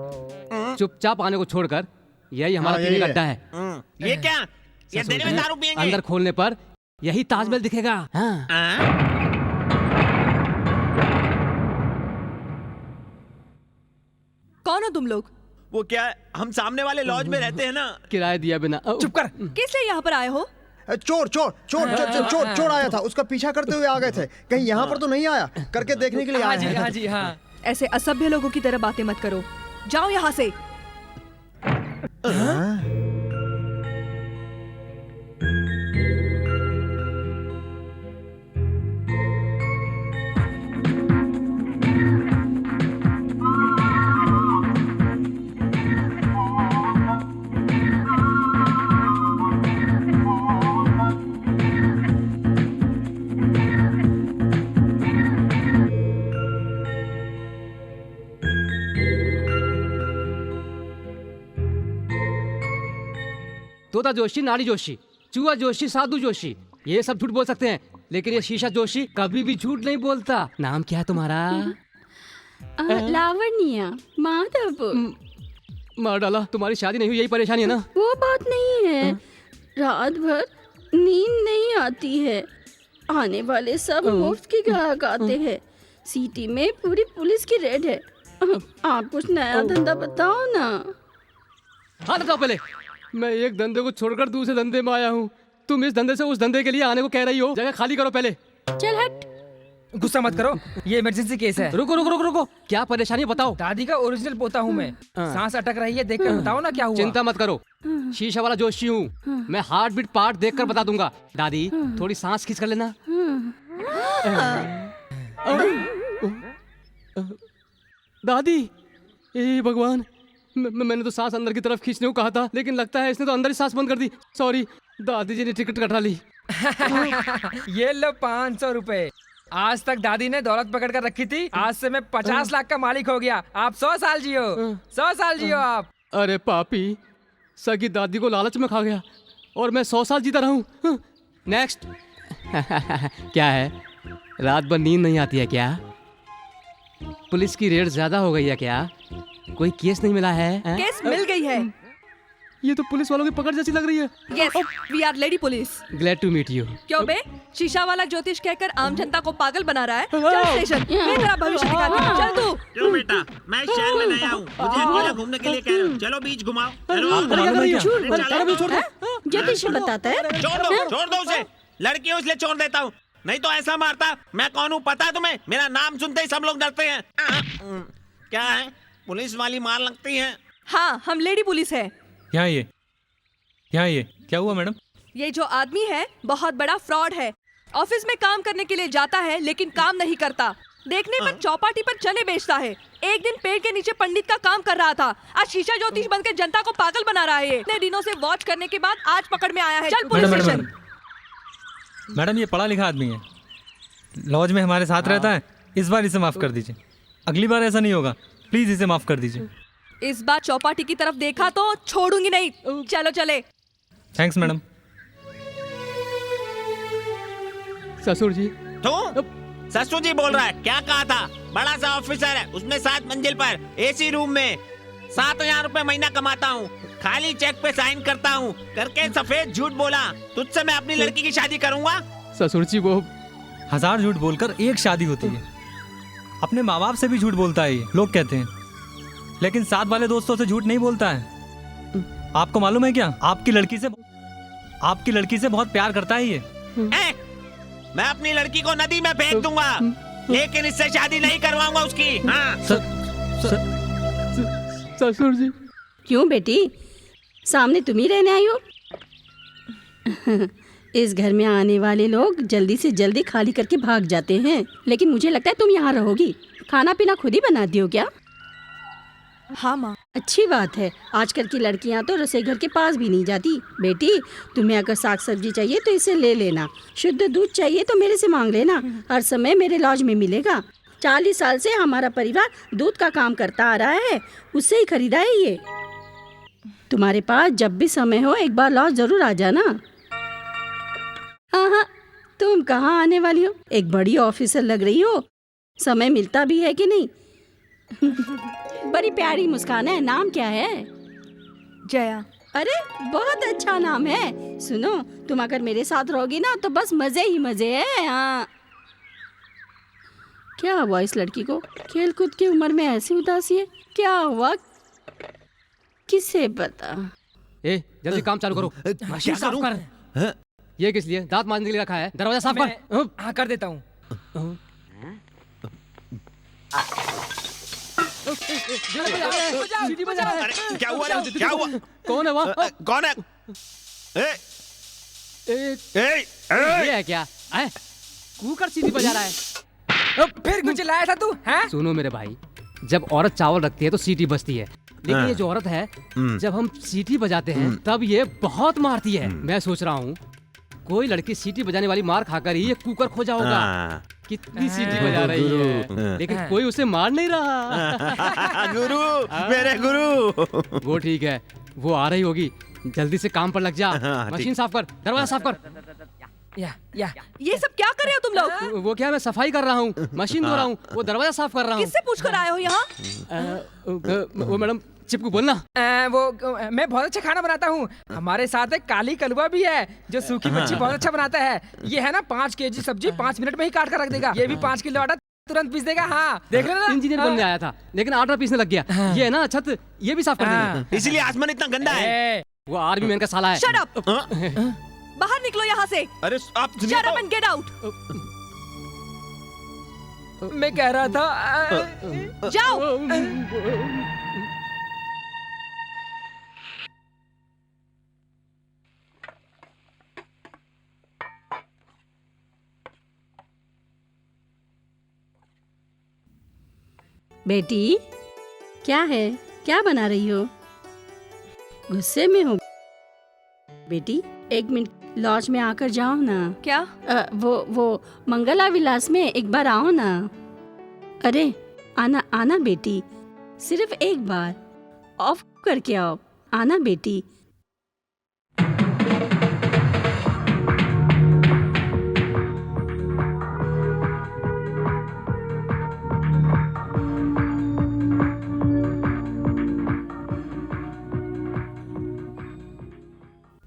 चुपचाप आने को छोड़कर, यही हमारा पीने का अड्डा है। ये क्या? ये दिन में दारू पियेंगे? अंदर खोलने पर यही ताजमहल दिखेगा। ना तुम लोग? वो क्या है, हम सामने वाले लॉज में रहते हैं ना। किराया दिया बिना। चुप कर। किस लिए यहाँ पर आए हो? चोर चोर चोर चोर चोर चोर चोर आया था, उसका पीछा करते हुए आ गए थे। कहीं यहाँ पर तो नहीं आया, करके देखने के लिए हाँ आए जी, हैं। हाँ जी, हाँ। ऐसे असभ्य लोगों की तरह बातें मत करो, जाओ यहाँ से। तोता जोशी, नाड़ी जोशी, चूहा जोशी, साधु जोशी, ये सब झूठ बोल सकते हैं, लेकिन ये शीशा जोशी कभी भी झूठ नहीं बोलता। नाम क्या है तुम्हारा? लावण्या माधव। मार डाला, तुम्हारी शादी नहीं हुई यही परेशानी है ना? वो बात नहीं है, रात भर नींद नहीं आती है। आने वाले सब मुफ्त की ग्राहक आते हैं। सिटी में पूरी पुलिस की रेड है। आप कुछ नया धंधा बताओ ना। हाँ बताओ पहले। मैं एक धंधे को छोड़कर दूसरे धंधे में आया हूँ, तुम इस धंधे से उस धंधे के लिए आने को कह रही हो। जगह खाली करो पहले। चल हट। गुस्सा मत करो, ये इमरजेंसी केस है। रुको रुको रुको रुको, क्या परेशानी बताओ। दादी का ओरिजिनल पोता हूँ मैं। सांस अटक रही है, देखकर बताओ ना क्या हुआ। चिंता मत करो, शीशा वाला जोशी हूँ मैं। हार्ट बीट पार्ट देखकर बता दूंगा। दादी थोड़ी सांस खींच कर लेना। दादी, ए भगवान, मैंने तो सांस अंदर की तरफ खींचने को कहा था, लेकिन लगता है इसने तो अंदर ही सांस बंद कर दी। सॉरी, दादी जी ने टिकट कटा ली। ये लो 500 रुपए। आज तक दादी ने दौलत पकड़ कर रखी थी, आज से मैं 50 लाख का मालिक हो गया। आप 100 साल जियो, 100 साल जियो आप। अरे पापी, सगी दादी को लालच में खा गया और मैं 100 साल जीता रहूं। नेक्स्ट। क्या है, रात भर नींद नहीं आती है क्या? पुलिस की रेड ज्यादा हो गई है क्या? कोई केस नहीं मिला है? केस मिल गई है। ये तो पुलिस वालों की पकड़ जैसी लग रही है। Yes, we are lady police. Glad to meet you. क्यों बे, शीशा वाला ज्योतिष कहकर आम जनता को पागल बना रहा है? चल स्टेशन, मैं तेरा भविष्य दिखाती हूँ। चल तू। क्यों बेटा, मैं शहर में नया हूँ, मुझे अकेला घूमने के लिए कह रहे हो। चलो बीच घुमाओ। ज्योतिष बताता है। छोड़ दो उसे। लड़की हूँ इसलिए छोड़ देता हूँ, नहीं तो ऐसा मारता। मैं कौन हूँ पता है तुम्हें? मेरा नाम सुनते ही सब लोग डरते हैं। क्या है, पुलिस वाली मार लगती है? हाँ, हम लेडी पुलिस है। यहाँ ये क्या हुआ मैडम? ये जो आदमी है बहुत बड़ा फ्रॉड है। ऑफिस में काम करने के लिए जाता है लेकिन काम नहीं करता। देखने में चौपाटी पर चने बेचता है। एक दिन पेड़ के नीचे पंडित का काम कर रहा था, आज शीशा ज्योतिष बनकर जनता को पागल बना रहा है। इतने दिनों से वॉच करने के बाद आज पकड़ में आया है। चल पुलिस स्टेशन। मैडम, ये पढ़ा लिखा आदमी है, लॉज में हमारे साथ रहता है। इस बार इसे माफ कर दीजिए, अगली बार ऐसा नहीं होगा। प्लीज इसे माफ कर दीजिए। इस बार चौपाटी की तरफ देखा तो छोड़ूंगी नहीं। चलो चले। Thanks madam. ससुर जी। तो ससुर जी बोल रहा है? क्या कहा था? बड़ा सा ऑफिसर है, उसमें 7 मंजिल पर एसी रूम में 7,000 रुपए महीना कमाता हूँ। खाली चेक पे साइन करता हूँ, करके सफेद झूठ बोला। तुझसे मैं अपनी लड़की की शादी करूंगा। ससुर जी, वो 1000 झूठ बोलकर एक शादी होती है। अपने माँ बाप से भी झूठ बोलता है ये, लोग कहते हैं, लेकिन साथ वाले दोस्तों से झूठ नहीं बोलता है। आपको मालूम है क्या, आपकी लड़की से बहुत प्यार करता है ये। मैं अपनी लड़की को नदी में फेंक दूंगा, लेकिन इससे शादी नहीं करवाऊंगा उसकी। हाँ। ससुर जी। क्यों बेटी, सामने तुम ही रहने आई हो? इस घर में आने वाले लोग जल्दी से जल्दी खाली करके भाग जाते हैं, लेकिन मुझे लगता है तुम यहाँ रहोगी। खाना पीना खुद ही बनाती हो क्या? हाँ माँ। अच्छी बात है, आजकल की लड़कियाँ तो रसोई घर के पास भी नहीं जाती। बेटी, तुम्हें अगर साग सब्जी चाहिए तो इसे ले लेना। शुद्ध दूध चाहिए तो मेरे से मांग लेना, हर समय मेरे लॉज में मिलेगा। 40 साल से हमारा परिवार दूध का काम करता आ रहा है, उससे ही खरीदा है ये। तुम्हारे पास जब भी समय हो एक बार लॉज जरूर आ जाना। हाँ, तुम कहाँ आने वाली हो? एक बड़ी ऑफिसर लग रही हो, समय मिलता भी है कि नहीं? बड़ी प्यारी मुस्कान है। नाम क्या है? जया। अरे बहुत अच्छा नाम है। सुनो, तुम अगर मेरे साथ रहोगी ना तो बस मजे ही मजे है। हाँ, क्या हुआ इस लड़की को? खेल कूद की उम्र में ऐसी उदासी है? क्या हुआ? किसे पता। ए जल्दी काम चालू करो। मशीन साफ कर। ये किस लिए? दांत मांजने के लिए रखा है। दरवाजा साफ कर। हाँ कर देता हूँ। सीटी बजा रहा है। क्या हुआ रे? क्या हुआ? कौन है वहाँ? कौन है? ए, ये है क्या? कुकर सीटी बजा रहा है। फिर कुछ लाया था तू? हैं? सुनो मेरे भाई, जब औरत चावल रखती है तो सीटी बजती है, लेकिन ये जो औरत है जब हम सीटी बजाते हैं तब ये बहुत मारती है। मैं सोच रहा हूँ कोई लड़की सीटी बजाने वाली मार खाकर ही ये कुकर खोजा होगा। कितनी सीटी बजा रही है, लेकिन कोई उसे मार नहीं रहा। गुरु, मेरे गुरु। वो ठीक है, वो आ रही होगी। जल्दी से काम पर लग जा। मशीन साफ कर, दरवाजा साफ कर। या ये सब क्या कर रहे हो तुम लोग? वो क्या, मैं सफाई कर रहा हूँ, मशीन धो रहा हूँ, वो दरवाजा साफ कर रहा हूँ। किससे पूछ कर आए हो यहाँ? वो मैडम चिपकू बोलना। मैं बहुत अच्छा खाना बनाता हूँ। हमारे साथ एक काली कलवा भी है जो सूखी मच्छी बहुत अच्छा बनाता है। ये है ना 5 केजी सब्जी 5 मिनट में ही काट कर रख देगा। ये भी 5 किलो आटा तुरंत पीस देगा। हाँ देख लेना। इंजीनियर बनने आया था लेकिन आटा पीसने लग गया। ये है ना छत, ये भी साफ कर देंगे। इसीलिए आसमान इतना गंदा है। वो आर्मी मैन का साला है। Shut up! बाहर निकलो यहाँ से। अरे आप Shut up and get out! मैं कह रहा था जाओ। बेटी क्या है, क्या बना रही हो? गुस्से में हो बेटी? 1 मिनट लॉज में आकर जाओ ना। क्या? वो मंगला विलास में एक बार आओ ना। अरे आना आना बेटी, सिर्फ एक बार ऑफ करके आओ। आना बेटी।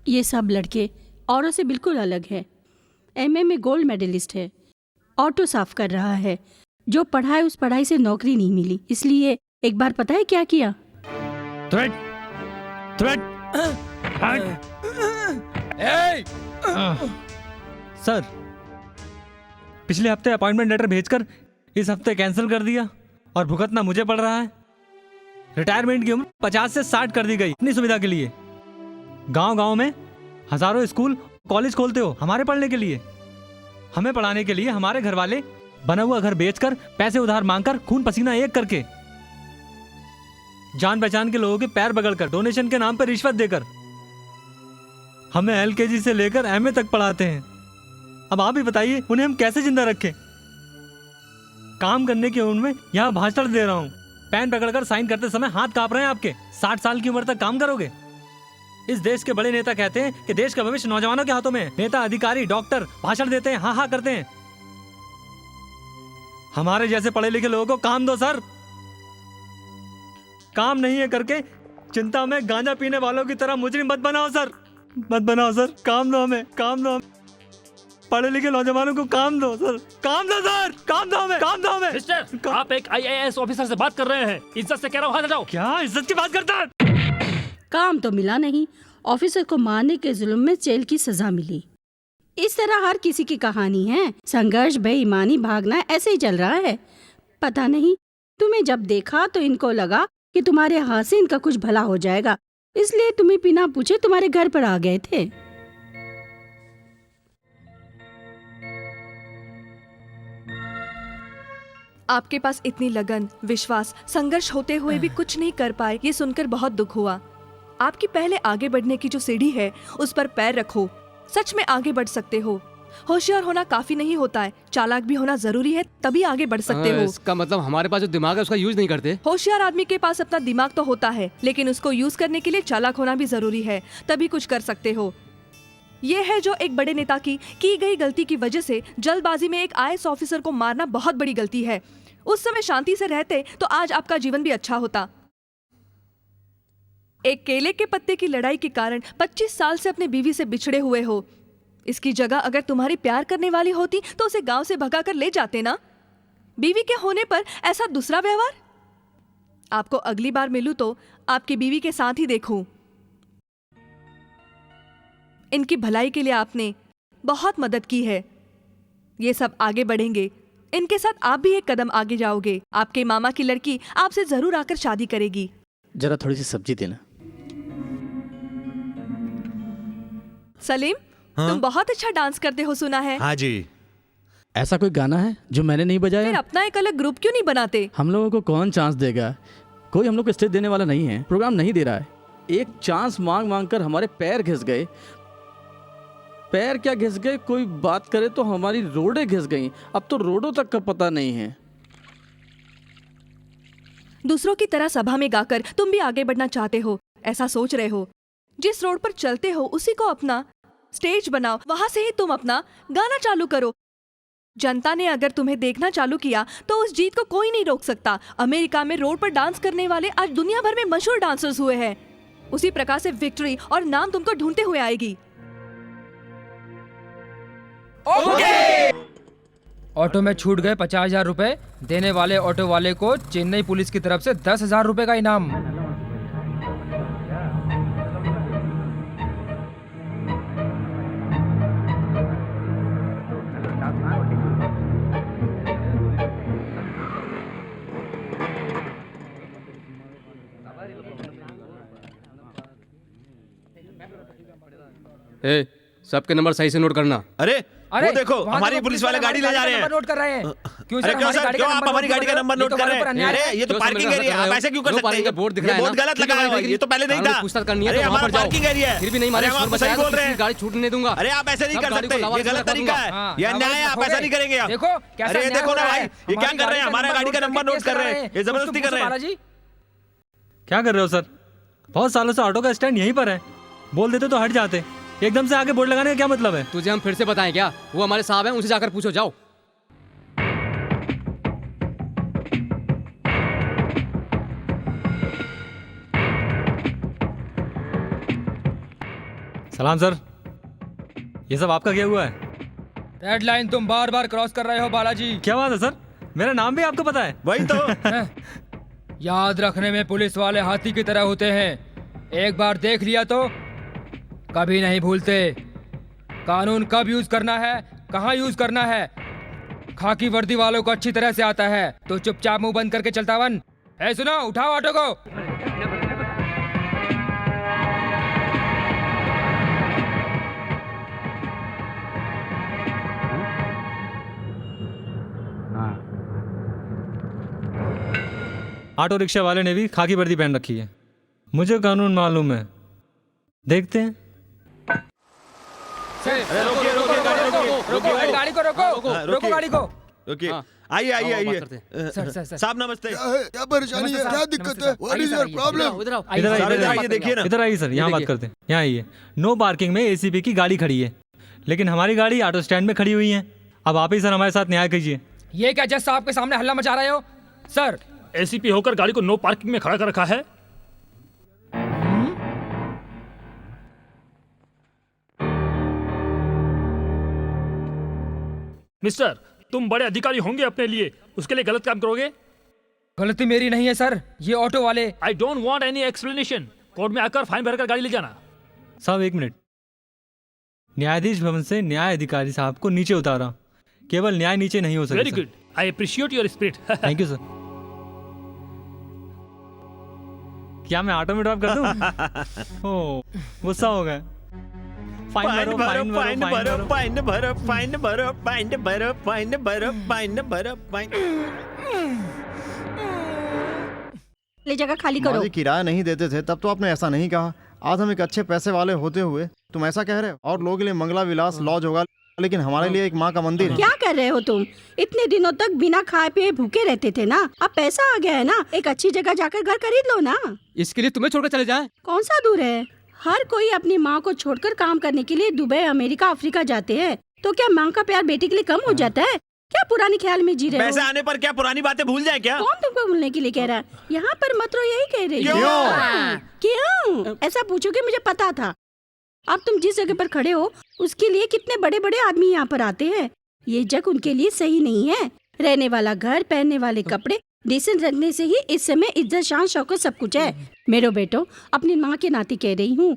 ये सब लड़के औरों से बिल्कुल अलग है। एमए में गोल्ड मेडलिस्ट है, ऑटो साफ कर रहा है। जो पढ़ा है उस पढ़ाई से नौकरी नहीं मिली, इसलिए एक बार पता है क्या किया? सर, पिछले हफ्ते अपॉइंटमेंट लेटर भेजकर इस हफ्ते कैंसिल कर दिया और भुगतना मुझे पड़ रहा है। रिटायरमेंट की उम्र 50 से 60 कर दी गई अपनी सुविधा के लिए। गांव-गांव में हजारों स्कूल कॉलेज खोलते हो हमारे पढ़ने के लिए। हमें पढ़ाने के लिए हमारे घर वाले बना हुआ घर बेचकर, पैसे उधार मांगकर, खून पसीना एक करके, जान पहचान के लोगों के पैर बगड़कर, डोनेशन के नाम पर रिश्वत देकर हमें एलकेजी से लेकर एमए तक पढ़ाते हैं। अब आप ही बताइए उन्हें हम कैसे जिंदा रखें? काम करने की उम्र में यहाँ भाषण दे रहा हूँ, पेन पकड़कर साइन करते समय हाथ कांप रहे हैं आपके। 60 साल की उम्र तक काम करोगे? इस देश के बड़े नेता कहते हैं कि देश का भविष्य नौजवानों के हाथों में है। नेता, अधिकारी, डॉक्टर भाषण देते हैं, हाँ हाँ करते हैं। हमारे जैसे पढ़े लिखे लोगों को काम दो सर। काम नहीं है करके चिंता में गांजा पीने वालों की तरह मुजरिम मत बनाओ सर, मत बनाओ सर। काम दो हमें, काम दो। पढ़े लिखे नौजवानों को काम दो सर, काम दो सर, काम दो हमें, काम दो हमें। मिस्टर, आप एक IAS ऑफिसर से बात कर रहे हैं। इज्जत से कह रहा हूँ, हाथ हटाओ। क्या इज्जत की बात करता है? काम तो मिला नहीं, ऑफिसर को मारने के जुल्म में जेल की सजा मिली। इस तरह हर किसी की कहानी है। संघर्ष, बेईमानी, भागना ऐसे ही चल रहा है। पता नहीं, तुम्हें जब देखा तो इनको लगा कि तुम्हारे हाथ से इनका कुछ भला हो जाएगा, इसलिए तुम्हें बिना पूछे तुम्हारे घर पर आ गए थे। आपके पास इतनी लगन, विश्वास, संघर्ष होते हुए भी कुछ नहीं कर पाए, ये सुनकर बहुत दुख हुआ। आपकी पहले आगे बढ़ने की जो सीढ़ी है उस पर पैर रखो। सच में आगे बढ़ सकते हो। होशियार होना काफी नहीं होता है, चालाक भी होना जरूरी है, तभी आगे बढ़ सकते हो। इसका मतलब हमारे पास जो दिमाग है उसका यूज नहीं करते। होशियार आदमी के पास अपना दिमाग तो होता है, लेकिन उसको यूज करने के लिए चालाक होना भी जरूरी है, तभी कुछ कर सकते हो। ये है जो एक बड़े नेता की गई गलती की वजह से जल्दबाजी में एक IAS ऑफिसर को मारना बहुत बड़ी गलती है। उस समय शांति से रहते तो आज आपका जीवन भी अच्छा होता। एक केले के पत्ते की लड़ाई के कारण 25 साल से अपने बीवी से बिछड़े हुए हो। इसकी जगह अगर तुम्हारी प्यार करने वाली होती तो उसे गांव से भगाकर ले जाते ना। बीवी के होने पर ऐसा दूसरा व्यवहार। आपको अगली बार मिलूं तो आपकी बीवी के साथ ही देखूं। इनकी भलाई के लिए आपने बहुत मदद की है। ये सब आगे बढ़ेंगे, इनके साथ आप भी एक कदम आगे जाओगे। आपके मामा की लड़की आपसे जरूर आकर शादी करेगी। जरा थोड़ी सी सब्जी देना। सलीम, तुम बहुत अच्छा डांस करते हो सुना है। हाँ जी। ऐसा कोई गाना है जो मैंने नहीं फिर बजाया? अपना एक अलग ग्रुप क्यों नहीं बनाते? हम लोगों को कौन चांस देगा? कोई हम लोग को स्टेज देने वाला नहीं है, प्रोग्राम नहीं दे रहा है। एक चांस मांग मांग कर हमारे पैर घिस गए। पैर क्या घिस गए, कोई बात करे तो हमारी रोडें घिस गई। अब तो रोडों तक का पता नहीं है। दूसरों की तरह सभा में गाकर तुम भी आगे बढ़ना चाहते हो, ऐसा सोच रहे हो। जिस रोड पर चलते हो उसी को अपना स्टेज बनाओ, वहां से ही तुम अपना गाना चालू करो। जनता ने अगर तुम्हें देखना चालू किया तो उस जीत को कोई नहीं रोक सकता। अमेरिका में रोड पर डांस करने वाले आज दुनिया भर में मशहूर डांसर्स हुए हैं। उसी प्रकार से विक्ट्री और नाम तुमको ढूंढते हुए आएगी। ऑटो में छूट गए 50,000 रुपए। देने वाले ऑटो वाले को चेन्नई पुलिस की तरफ से 10,000 रुपए का इनाम। ए, सबके नंबर सही से नोट करना। अरे अरे वो देखो, वहाँ हमारी देखो, पुलिस वाले गाड़ी ले जा रहे हैं। नोट कर रहे हैं। क्यों अरे क्यों सर, क्यों आप हमारी गाड़ी का नंबर नोट कर रहे हैं? अरे ये तो क्यों पार्किंग समझ एरिया है, आप ऐसे क्यों कर सकते हैं? बोर्ड दिख ये रहा है बहुत ना? गलत ठीक है, लगा है, भाई, ये तो पहले नहीं कानूनी था। पूछताछ करनी है अरे तो वहाँ हमारा पर जाओ। पार्किंग एरिया है, फिर भी नहीं अरे माने, हम आपको शोर सही मचाया बोल तो रहे किसी हैं। गाड़ी छूटने दूंगा। अरे आप ऐसे नहीं सब कर गाड़ी को सकते, ये लावारिस गलत करा तरीका दूंगा। है। ये अन्याय है, आप ऐसा नहीं करेंगे आप। देखो कैसा अरे अन्याय देखो हो ना रहा भाई, है। ये क्या कर रहे हैं? हमारा गाड़ी का नंबर नोट कर रहे हैं, ये जबरदस्ती कर रहे हैं। क्या कर रहे हो सर? बहुत सालों से ऑटो का स्टैंड यहीं पर है, बोल देते तो हट जाते। एकदम से आगे बोर्ड लगाने का क्या मतलब है? तुझे हम फिर से बताएं क्या? वो हमारे साहब हैं, उनसे जाकर पूछो, जाओ। सलाम सर, ये सब आपका क्या हुआ है? रेड लाइन तुम बार बार क्रॉस कर रहे हो बालाजी। क्या बात है सर, मेरा नाम भी आपको पता है? वही तो याद रखने में पुलिस वाले हाथी की तरह होते हैं। एक बार देख लिया तो कभी नहीं भूलते। कानून कब यूज करना है, कहाँ यूज करना है, खाकी वर्दी वालों को अच्छी तरह से आता है। तो चुपचाप मुंह बंद करके चलता वन। है सुनो, उठाओ ऑटो को। ऑटो रिक्शा वाले ने भी खाकी वर्दी पहन रखी है। मुझे कानून मालूम है, देखते हैं। रोको गाड़ी को, रोको गाड़ी को। रुकिए, आइए आइए आइए। साहब नमस्ते। क्या परेशानी है, क्या दिक्कत है? What is your problem? इधर आइए, देखिए ना। इधर आइए सर, यहाँ बात करते हैं। यहाँ आइए। नो पार्किंग में एसीपी की गाड़ी खड़ी है, लेकिन हमारी गाड़ी ऑटो स्टैंड में खड़ी हुई है। अब आप ही सर हमारे साथ न्याय कीजिए। ये क्या जज साहब के सामने हल्ला मचा रहे हो? सर एसीपी होकर गाड़ी को नो पार्किंग में खड़ा कर रखा है। मिस्टर, तुम बड़े अधिकारी होंगे अपने लिए, उसके लिए गलत काम करोगे? गलती मेरी नहीं है सर, ये ऑटो वाले। आई don't want any explanation. Court में आकर फाइन भरकर गाड़ी ले जाना। साहब एक मिनट, न्यायाधीश भवन से न्याय अधिकारी साहब को नीचे उतारा। केवल न्याय नीचे नहीं हो सकता। Very good, I appreciate your spirit. Thank you sir. क्या मैं ऑटो में ड्रॉप कर दूं? ओह, गुस्सा हो गया। फाइन भरो, फाइन भरो, फाइन भरो, फाइन भरो, फाइन भरो, फाइन भरो, फाइन भरो, फाइन भरो, फाइन। ले जगह खाली करो। माँ जी किराया नहीं देते थे तब तो आपने ऐसा नहीं कहा। आज हम एक अच्छे पैसे वाले होते हुए तुम ऐसा कह रहे हो। और लोगों के लिए मंगला विलास लॉज होगा, लेकिन हमारे लिए एक माँ का मंदिर है। क्या कर रहे हो तुम? इतने दिनों तक बिना खाए पिए भूखे रहते थे ना, अब पैसा आ गया है ना, एक अच्छी जगह जाकर घर खरीद लो ना। इसके लिए तुम्हें छोड़कर चले जाएं? कौन सा दूर है? हर कोई अपनी माँ को छोड़कर काम करने के लिए दुबई, अमेरिका, अफ्रीका जाते हैं। तो क्या माँ का प्यार बेटी के लिए कम हो जाता है? क्या पुरानी ख्याल में जी रहे हो? पैसे आने पर क्या पुरानी बातें भूल जाए क्या? कौन तुमको भूलने के लिए कह रहा है? यहाँ पर मत रो, यही कह रही क्यों? क्यों ऐसा पूछोगे? मुझे पता था। अब तुम जिस जगह पर खड़े हो उसके लिए कितने बड़े बड़े आदमी यहाँ पर आते हैं। ये जगह उनके लिए सही नहीं है। रहने वाला घर, पहनने वाले कपड़े डिसेंट रखने से ही इस समय इज्जत शान शौकत सब कुछ है। मेरे बेटो, अपनी माँ के नाते कह रही हूँ,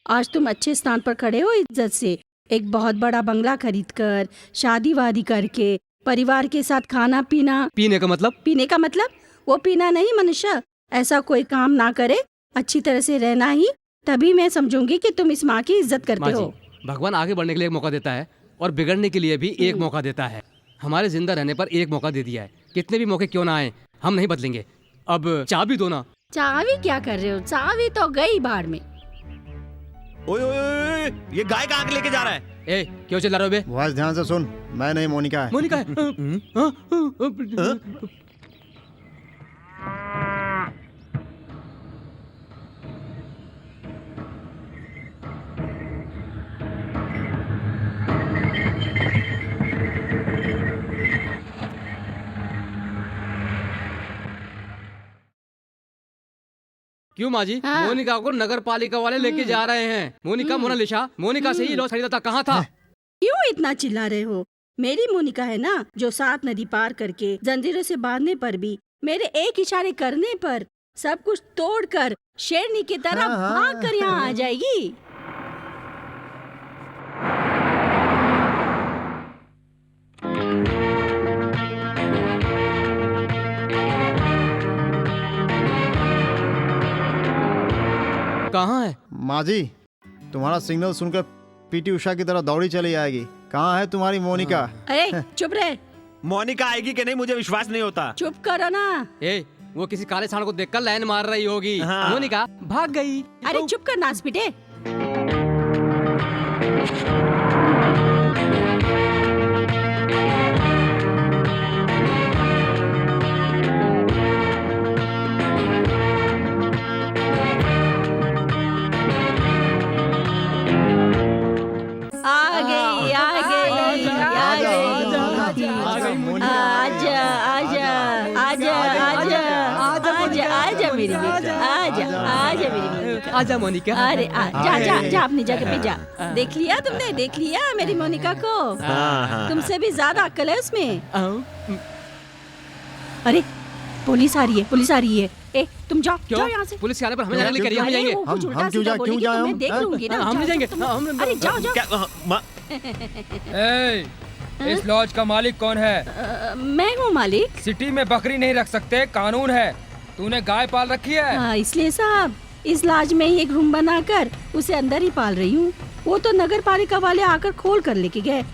आज तुम अच्छे स्थान पर खड़े हो इज्जत से। एक बहुत बड़ा बंगला खरीद कर, शादी वादी करके, परिवार के साथ खाना पीना। पीने का मतलब? पीने का मतलब वो पीना नहीं मनुष्य, ऐसा कोई काम ना करे, अच्छी तरह से रहना ही, तभी मैं समझूंगी कि तुम इस माँ की इज्जत करते माँ हो। जी, भगवान आगे बढ़ने के लिए एक मौका देता है और बिगड़ने के लिए भी एक मौका देता है। हमारे जिंदा रहने पर एक मौका दे दिया है, कितने भी मौके क्यों ना आए हम नहीं बदलेंगे। अब चाबी दो ना। चाबी क्या कर रहे हो? चाबी तो गई बाहर में। ओए ओए ओए, ये गाय कहाँ लेके जा रहा है? ए, क्यों चिल्ला रहे हो बे? बस ध्यान से सुन, मैं नहीं, मोनिका है। मोनिका है? क्यों माँ जी? हाँ। मोनिका को नगर पालिका वाले लेके जा रहे हैं। मोनिका मोनालिसा, मोनिका से ही लॉज खरीदा था, कहाँ था? क्यों इतना चिल्ला रहे हो? मेरी मोनिका है ना, जो 7 नदी पार करके जंजीरों से बांधने पर भी, मेरे एक इशारे करने पर सब कुछ तोड़कर शेरनी की तरह भाग कर यहाँ आ जाएगी। कहाँ है? माँ जी, तुम्हारा सिग्नल सुनकर पीटी उषा की तरह दौड़ी चली आएगी। कहाँ है तुम्हारी मोनिका? अरे चुप रहे। मोनिका आएगी कि नहीं मुझे विश्वास नहीं होता। चुप करो ना। ए, वो किसी काले सांड को देखकर लाइन मार रही होगी। हाँ। मोनिका भाग गई। अरे चुप कर नाच पिटे। आजा मोनिका। अरे जा जा जा अपनी जगह पे जा। देख लिया तुमने? देख लिया मेरी मोनिका को? तुमसे भी ज्यादा अक्ल है उसमें। अरे पुलिस आ रही है, पुलिस आ रही है। ए तुम जाओ, जाओ यहाँ से। पुलिस के आने पर हमें जाने के लिए करिए, हम जाएंगे। हम क्यों जाए? मैं देख लूंगी ना। हम नहीं जाएंगे। अरे जाओ जाओ। इस लॉज का मालिक कौन है? मैं हूँ मालिक। सिटी में बकरी नहीं रख सकते, कानून है। तूने गाय पाल रखी है? हाँ, इसलिए साहब इस लॉज में ही एक रूम बनाकर उसे अंदर ही पाल रही हूँ। वो तो नगर पालिका वाले आकर खोल कर लेके गए।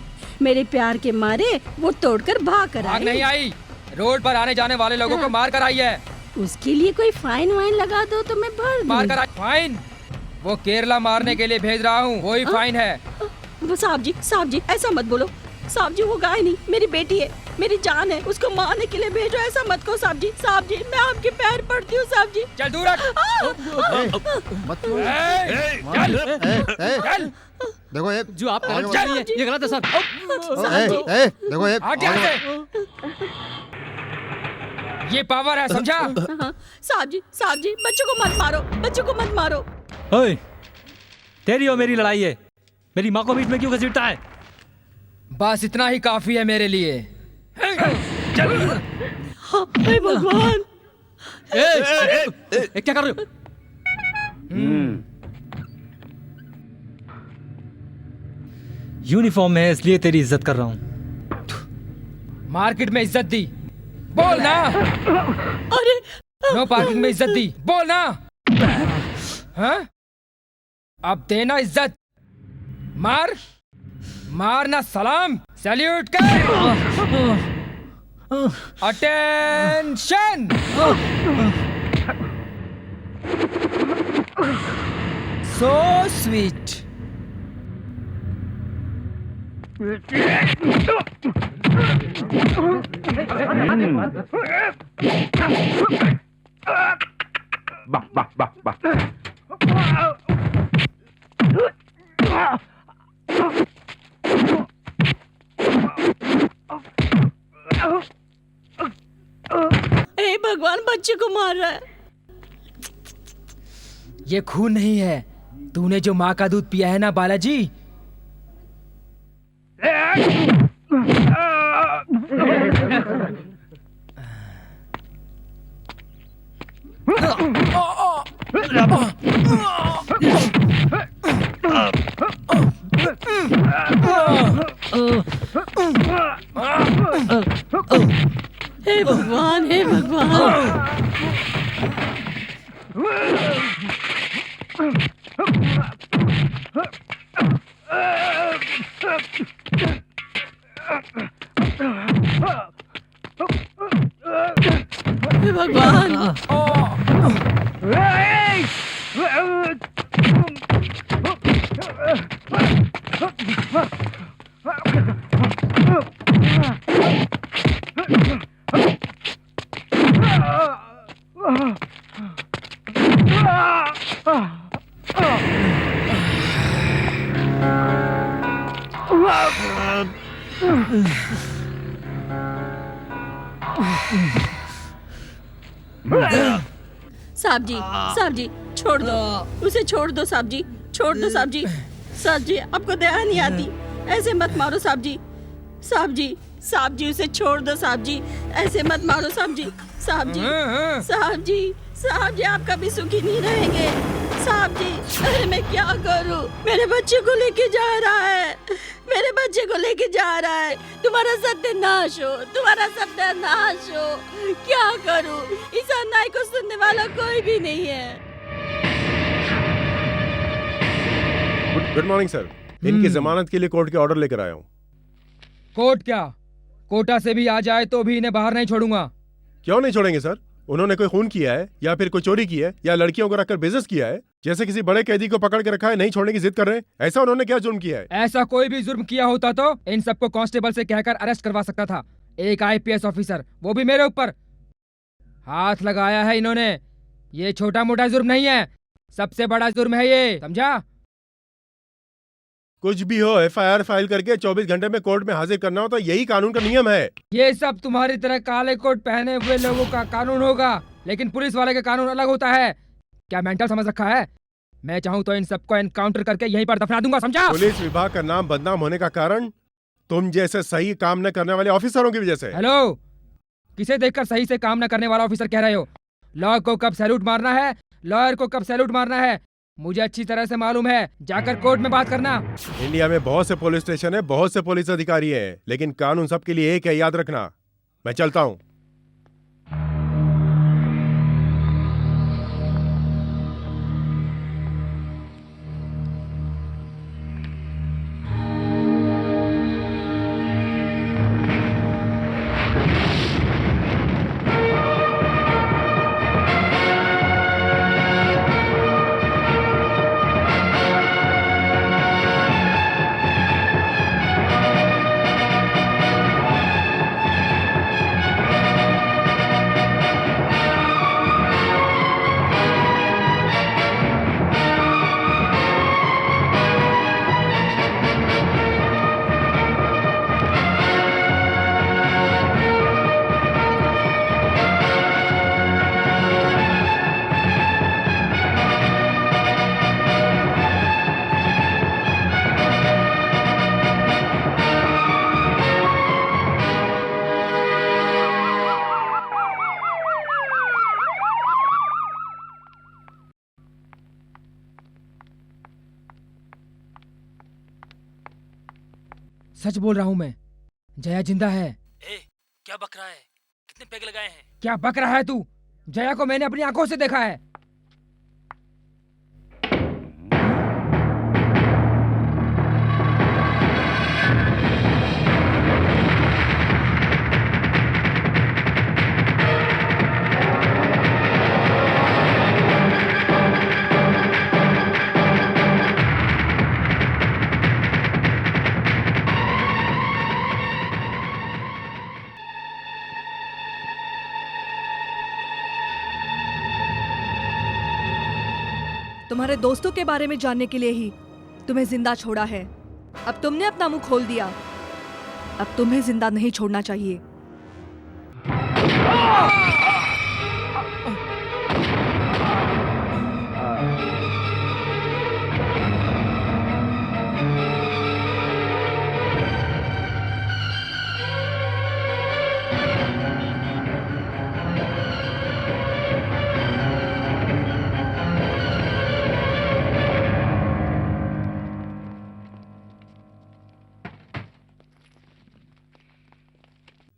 मेरे प्यार के मारे वो तोड़कर भाग कर भाग नहीं आई, रोड पर आने जाने वाले लोगों को मार कर आई है। उसके लिए कोई फाइन वाइन लगा दो तो मैं भर दूँ। मार कर आई? फाइन? वो केरला मारने के लिए भेज रहा हूँ, वही फाइन है। साहब जी ऐसा मत बोलो। साहब जी वो गाय नहीं, मेरी बेटी है, मेरी जान है, उसको मारने के लिए भेजो, ऐसा मत कहो साहब जी। साहब जी मैं आपके पैर पड़ती हूँ साहब जी। चल दूर हट। चल। देखो ये जो आप कर रहे हैं ये गलत है सर। देखो ये हट यहाँ से। ये पावर है, समझा? साहब जी बच्चों को मत मारो, बच्चों को मत मारो। ओए, तेरी और मेरी लड़ाई है, मेरी माँ को बीच में क्यों घसीटता है? बस इतना ही काफी है मेरे लिए। हे भगवान। क्या कर रहे हो? यूनिफॉर्म में है इसलिए तेरी इज्जत कर रहा हूँ। मार्केट में इज्जत दी, बोल ना। अरे नो पार्किंग में इज्जत दी, बोल ना। हाँ? अब देना इज्जत। मारना सलाम, सैल्यूट कर। अटेंशन। So sweet. हे भगवान, बच्चे को मार रहा है। ये खून नहीं है, तूने जो माँ का दूध पिया है ना बालाजी, हे भगवान, हे भगवान। हे भगवान। साहब जी छोड़ दो, उसे छोड़ दो साहब जी, छोड़ दो साहब जी। साहब जी आपको दया नहीं आती, ऐसे मत मारो साहब जी। साहब जी, साहब जी उसे छोड़ दो साहब जी, ऐसे मत मारो साहब जी। साहब जी, साहब जी, साहब जी आप कभी सुखी नहीं रहेंगे। साहब जी, अरे मैं क्या करूं? मेरे बच्चे को लेके जा रहा है, मेरे बच्चे को लेके जा रहा है। तुम्हारा सत्यानाश हो, तुम्हारा सत्यानाश हो। क्या करूं? इस अन्याय को सुनने वाला कोई भी नहीं है। गुड मॉर्निंग सर, इनकी जमानत के लिए कोर्ट के ऑर्डर लेकर आया हूँ। कोर्ट क्या, कोटा से भी आ जाए तो भी इन्हें बाहर नहीं छोड़ूंगा। क्यों नहीं छोड़ेंगे सर? उन्होंने कोई खून किया है या फिर कोई चोरी की है या लड़कियों को रखकर बिजनेस किया है? जैसे किसी बड़े कैदी को पकड़ के रखा है, नहीं छोड़ने की जिद कर रहे हैं, ऐसा उन्होंने क्या जुर्म किया है? ऐसा कोई भी जुर्म किया होता तो इन सबको कांस्टेबल से कहकर अरेस्ट करवा सकता था। एक आईपीएस ऑफिसर, वो भी मेरे ऊपर हाथ लगाया है इन्होंने। ये छोटा मोटा जुर्म नहीं है, सबसे बड़ा जुर्म है ये, समझा? कुछ भी हो, एफआईआर फाइल करके 24 घंटे में कोर्ट में हाजिर करना हो, तो यही कानून का नियम है। ये सब तुम्हारी तरह काले कोट पहने हुए लोगों का कानून होगा, लेकिन पुलिस वाले का कानून अलग होता है। क्या मेंटल समझ रखा है? मैं चाहूँ तो इन सबको एनकाउंटर करके यहीं पर दफना दूंगा, समझा? पुलिस विभाग का नाम बदनाम होने का कारण तुम जैसे सही काम न करने वाले ऑफिसरों की वजह से। हेलो, किसे देखकर सही से काम न करने वाला ऑफिसर कह रहे हो? लॉ को कब सैल्यूट मारना है, लॉयर को कब सैल्यूट मारना है, मुझे अच्छी तरह से मालूम है। जाकर कोर्ट में बात करना। इंडिया में बहुत से पुलिस स्टेशन है, बहुत से पुलिस अधिकारी हैं, लेकिन कानून सबके लिए एक है, याद रखना। मैं चलता हूँ। सच बोल रहा हूँ मैं, जया जिंदा है। क्या बक रहा है? कितने पैग लगाए हैं? क्या बक रहा है तू? जया को मैंने अपनी आंखों से देखा है। तुम्हारे दोस्तों के बारे में जानने के लिए ही तुम्हें जिंदा छोड़ा है। अब तुमने अपना मुंह खोल दिया, अब तुम्हें जिंदा नहीं छोड़ना चाहिए।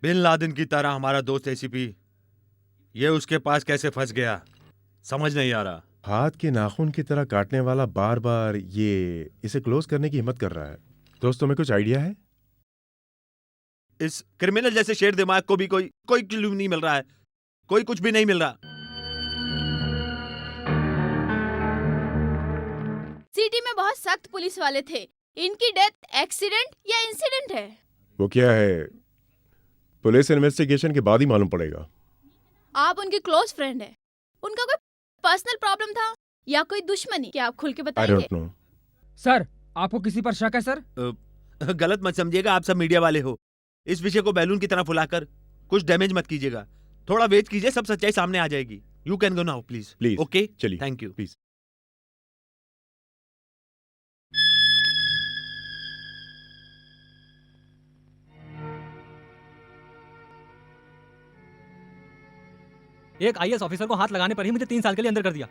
बिन लादेन की तरह हमारा दोस्त एसीपी, ये उसके पास कैसे फंस गया समझ नहीं आ रहा। हाथ के नाखून की तरह काटने वाला बार बार ये इसे क्लोज करने की हिम्मत कर रहा है। दोस्तों में कुछ आइडिया है? इस क्रिमिनल जैसे शेर दिमाग को भी कोई क्लू नहीं मिल रहा है, कोई कुछ भी नहीं मिल रहा। सिटी में बहुत सख्त पुलिस वाले थे। इनकी डेथ एक्सीडेंट या इंसिडेंट है? वो क्या है, पुलिस इन्वेस्टिगेशन के बाद ही मालूम पड़ेगा। आप उनके क्लोज फ्रेंड हैं। उनका कोई पर्सनल प्रॉब्लम था या कोई दुश्मनी? क्या आप खुल के I बताएंगे? don't know. सर, आपको किसी पर शक है सर? गलत मत समझिएगा, आप सब मीडिया वाले हो। इस विषय को बैलून की तरह फुलाकर कुछ डैमेज मत कीजिएगा। थोड़ा वेट कीजिए, सब सच्चाई सामने आ जाएगी। You can go now please. Please okay, चलिए। Thank you. प्लीज। एक आईएएस ऑफिसर को हाथ लगाने पर ही मुझे 3 साल के लिए अंदर कर दिया।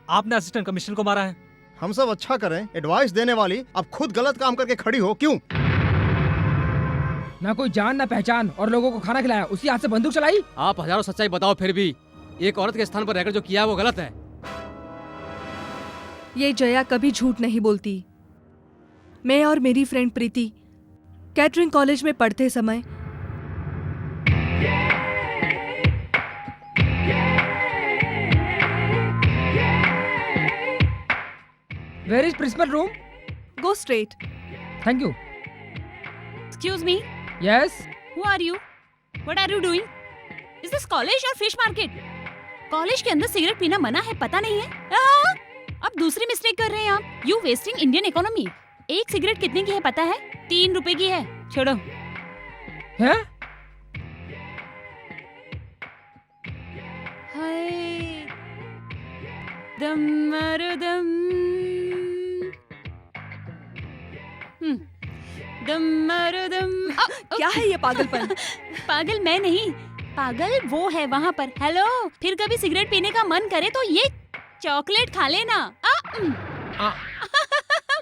आपने असिस्टेंट कमिश्नर को मारा है। हम सब अच्छा करें, एडवाइस देने वाली अब खुद गलत काम करके खड़ी हो, क्यों? ना कोई जान ना पहचान और लोगों को खाना खिलाया, उसी हाथ से बंदूक चलाई। आप हजारों सच्चाई बताओ, फिर भी एक औरत के स्थान पर रहकर जो किया है वो गलत है। ये जया कभी झूठ नहीं बोलती। मैं और मेरी फ्रेंड प्रीति कैटरिंग कॉलेज में पढ़ते समय Where is principal room? Go straight. Thank you. Excuse me. Yes. Who are you? What are you doing? Is this college or fish market? College के अंदर सिगरेट पीना मना है, पता नहीं है? अब दूसरी मिस्टेक कर रहे हैं आप। You wasting Indian economy. एक सिगरेट कितने की है पता है? 3 रुपए की है। छोड़ो। हैं? हाय दम मारो दम। दम मारो दम। क्या है ये पागलपन? पागल मैं नहीं, पागल वो है वहाँ पर। हेलो, फिर कभी सिगरेट पीने का मन करे तो ये चॉकलेट खा लेना।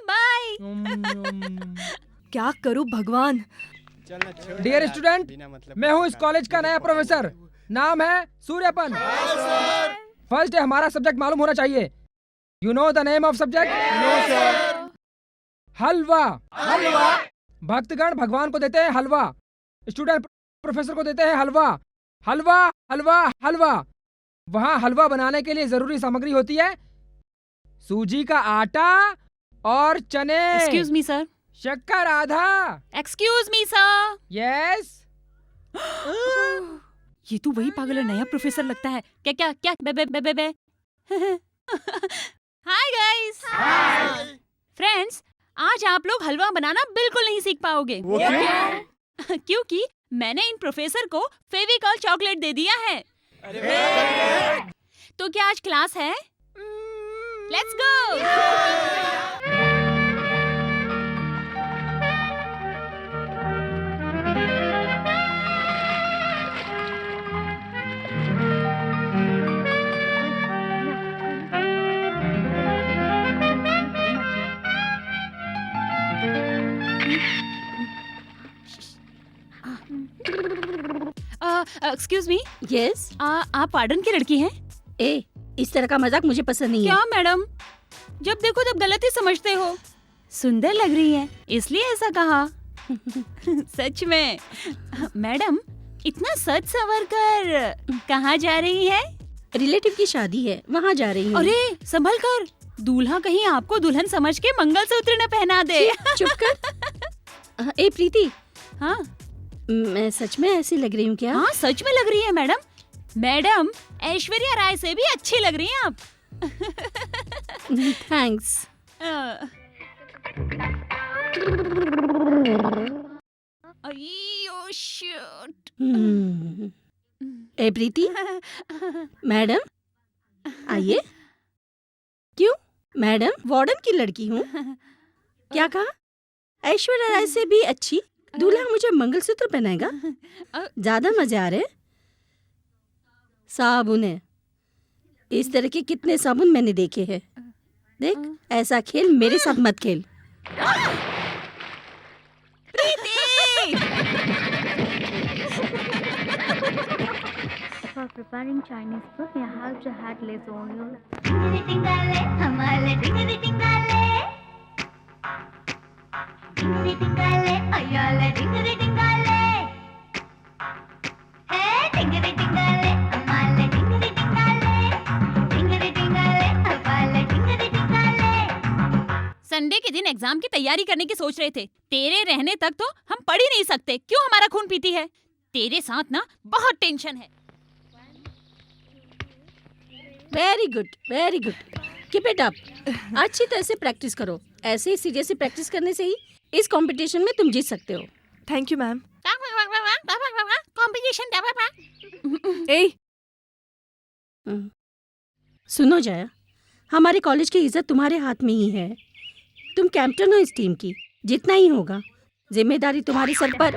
बाय। क्या करूं भगवान? डियर स्टूडेंट, मैं हूँ इस कॉलेज का नया प्रोफेसर। नाम है सूर्यपन। फर्स्ट डे हमारा सब्जेक्ट मालूम होना चाहिए। You know the name of subject? No sir. हलवा। हलवा। भक्तगण भगवान को देते हैं हलवा, स्टूडेंट प्रोफेसर को देते हैं हलवा। हलवा हलवा हलवा। वहाँ हलवा बनाने के लिए जरूरी सामग्री होती है सूजी का आटा और चने। Excuse me sir. शक्कर आधा। Excuse me sir. यस। ये तो वही पागल और नया प्रोफेसर लगता है। क्या क्या क्या बे बे बे बे बे। Hi guys. फ्रेंड्स, आज आप लोग हलवा बनाना बिल्कुल नहीं सीख पाओगे। वो क्यों? क्योंकि मैंने इन प्रोफेसर को फेविकॉल चॉकलेट दे दिया है। तो क्या आज क्लास है? Let's go. Excuse me. Yes. आप पार्डन की लड़की हैं? ए, इस तरह का मजाक मुझे पसंद नहीं है। क्या मैडम, जब देखो तब गलत ही समझते हो। सुंदर लग रही है इसलिए ऐसा कहा। सच में। मैडम, इतना सच सवर कर कहाँ जा रही है? रिलेटिव की शादी है, वहाँ जा रही हूँ। अरे संभल कर, दूल्हा कहीं आपको दुल्हन समझ के मंगलसूत्र न पहना दे। चुप कर। ए प्रीति। हाँ, मैं सच में ऐसी लग रही हूँ क्या? हाँ सच में लग रही है मैडम। मैडम, ऐश्वर्या राय से भी अच्छी लग रही हैं आप। थैंक्स। अय्यो शिट। ए प्रीति। मैडम आइए। क्यों? मैडम वार्डन की लड़की हूँ। क्या कहा? ऐश्वर्या राय से भी अच्छी? दूल्हा मुझे मंगलसूत्र पहनाएगा? ज्यादा मजे आ रहे? साबुन है, इस तरह के कितने साबुन मैंने देखे हैं। देख, ऐसा खेल मेरे साथ मत खेल। प्रीति! are preparing Chinese food. May I have your hat lace on you? Sunday के दिन एग्जाम की तैयारी करने की सोच रहे थे। तेरे रहने तक तो हम पढ़ ही नहीं सकते। क्यों हमारा खून पीती है? तेरे साथ ना बहुत टेंशन है। Very good, very good, keep it up. अच्छी तरह से प्रैक्टिस करो। ऐसे ही सीरियसली प्रैक्टिस करने से ही इस कंपटीशन में तुम जीत सकते हो। Thank you ma'am. कंपटीशन। ए सुनो जया, हमारे कॉलेज की इज्जत तुम्हारे हाथ में ही है। तुम कैप्टन हो इस टीम की, जितना ही होगा जिम्मेदारी तुम्हारे सर पर।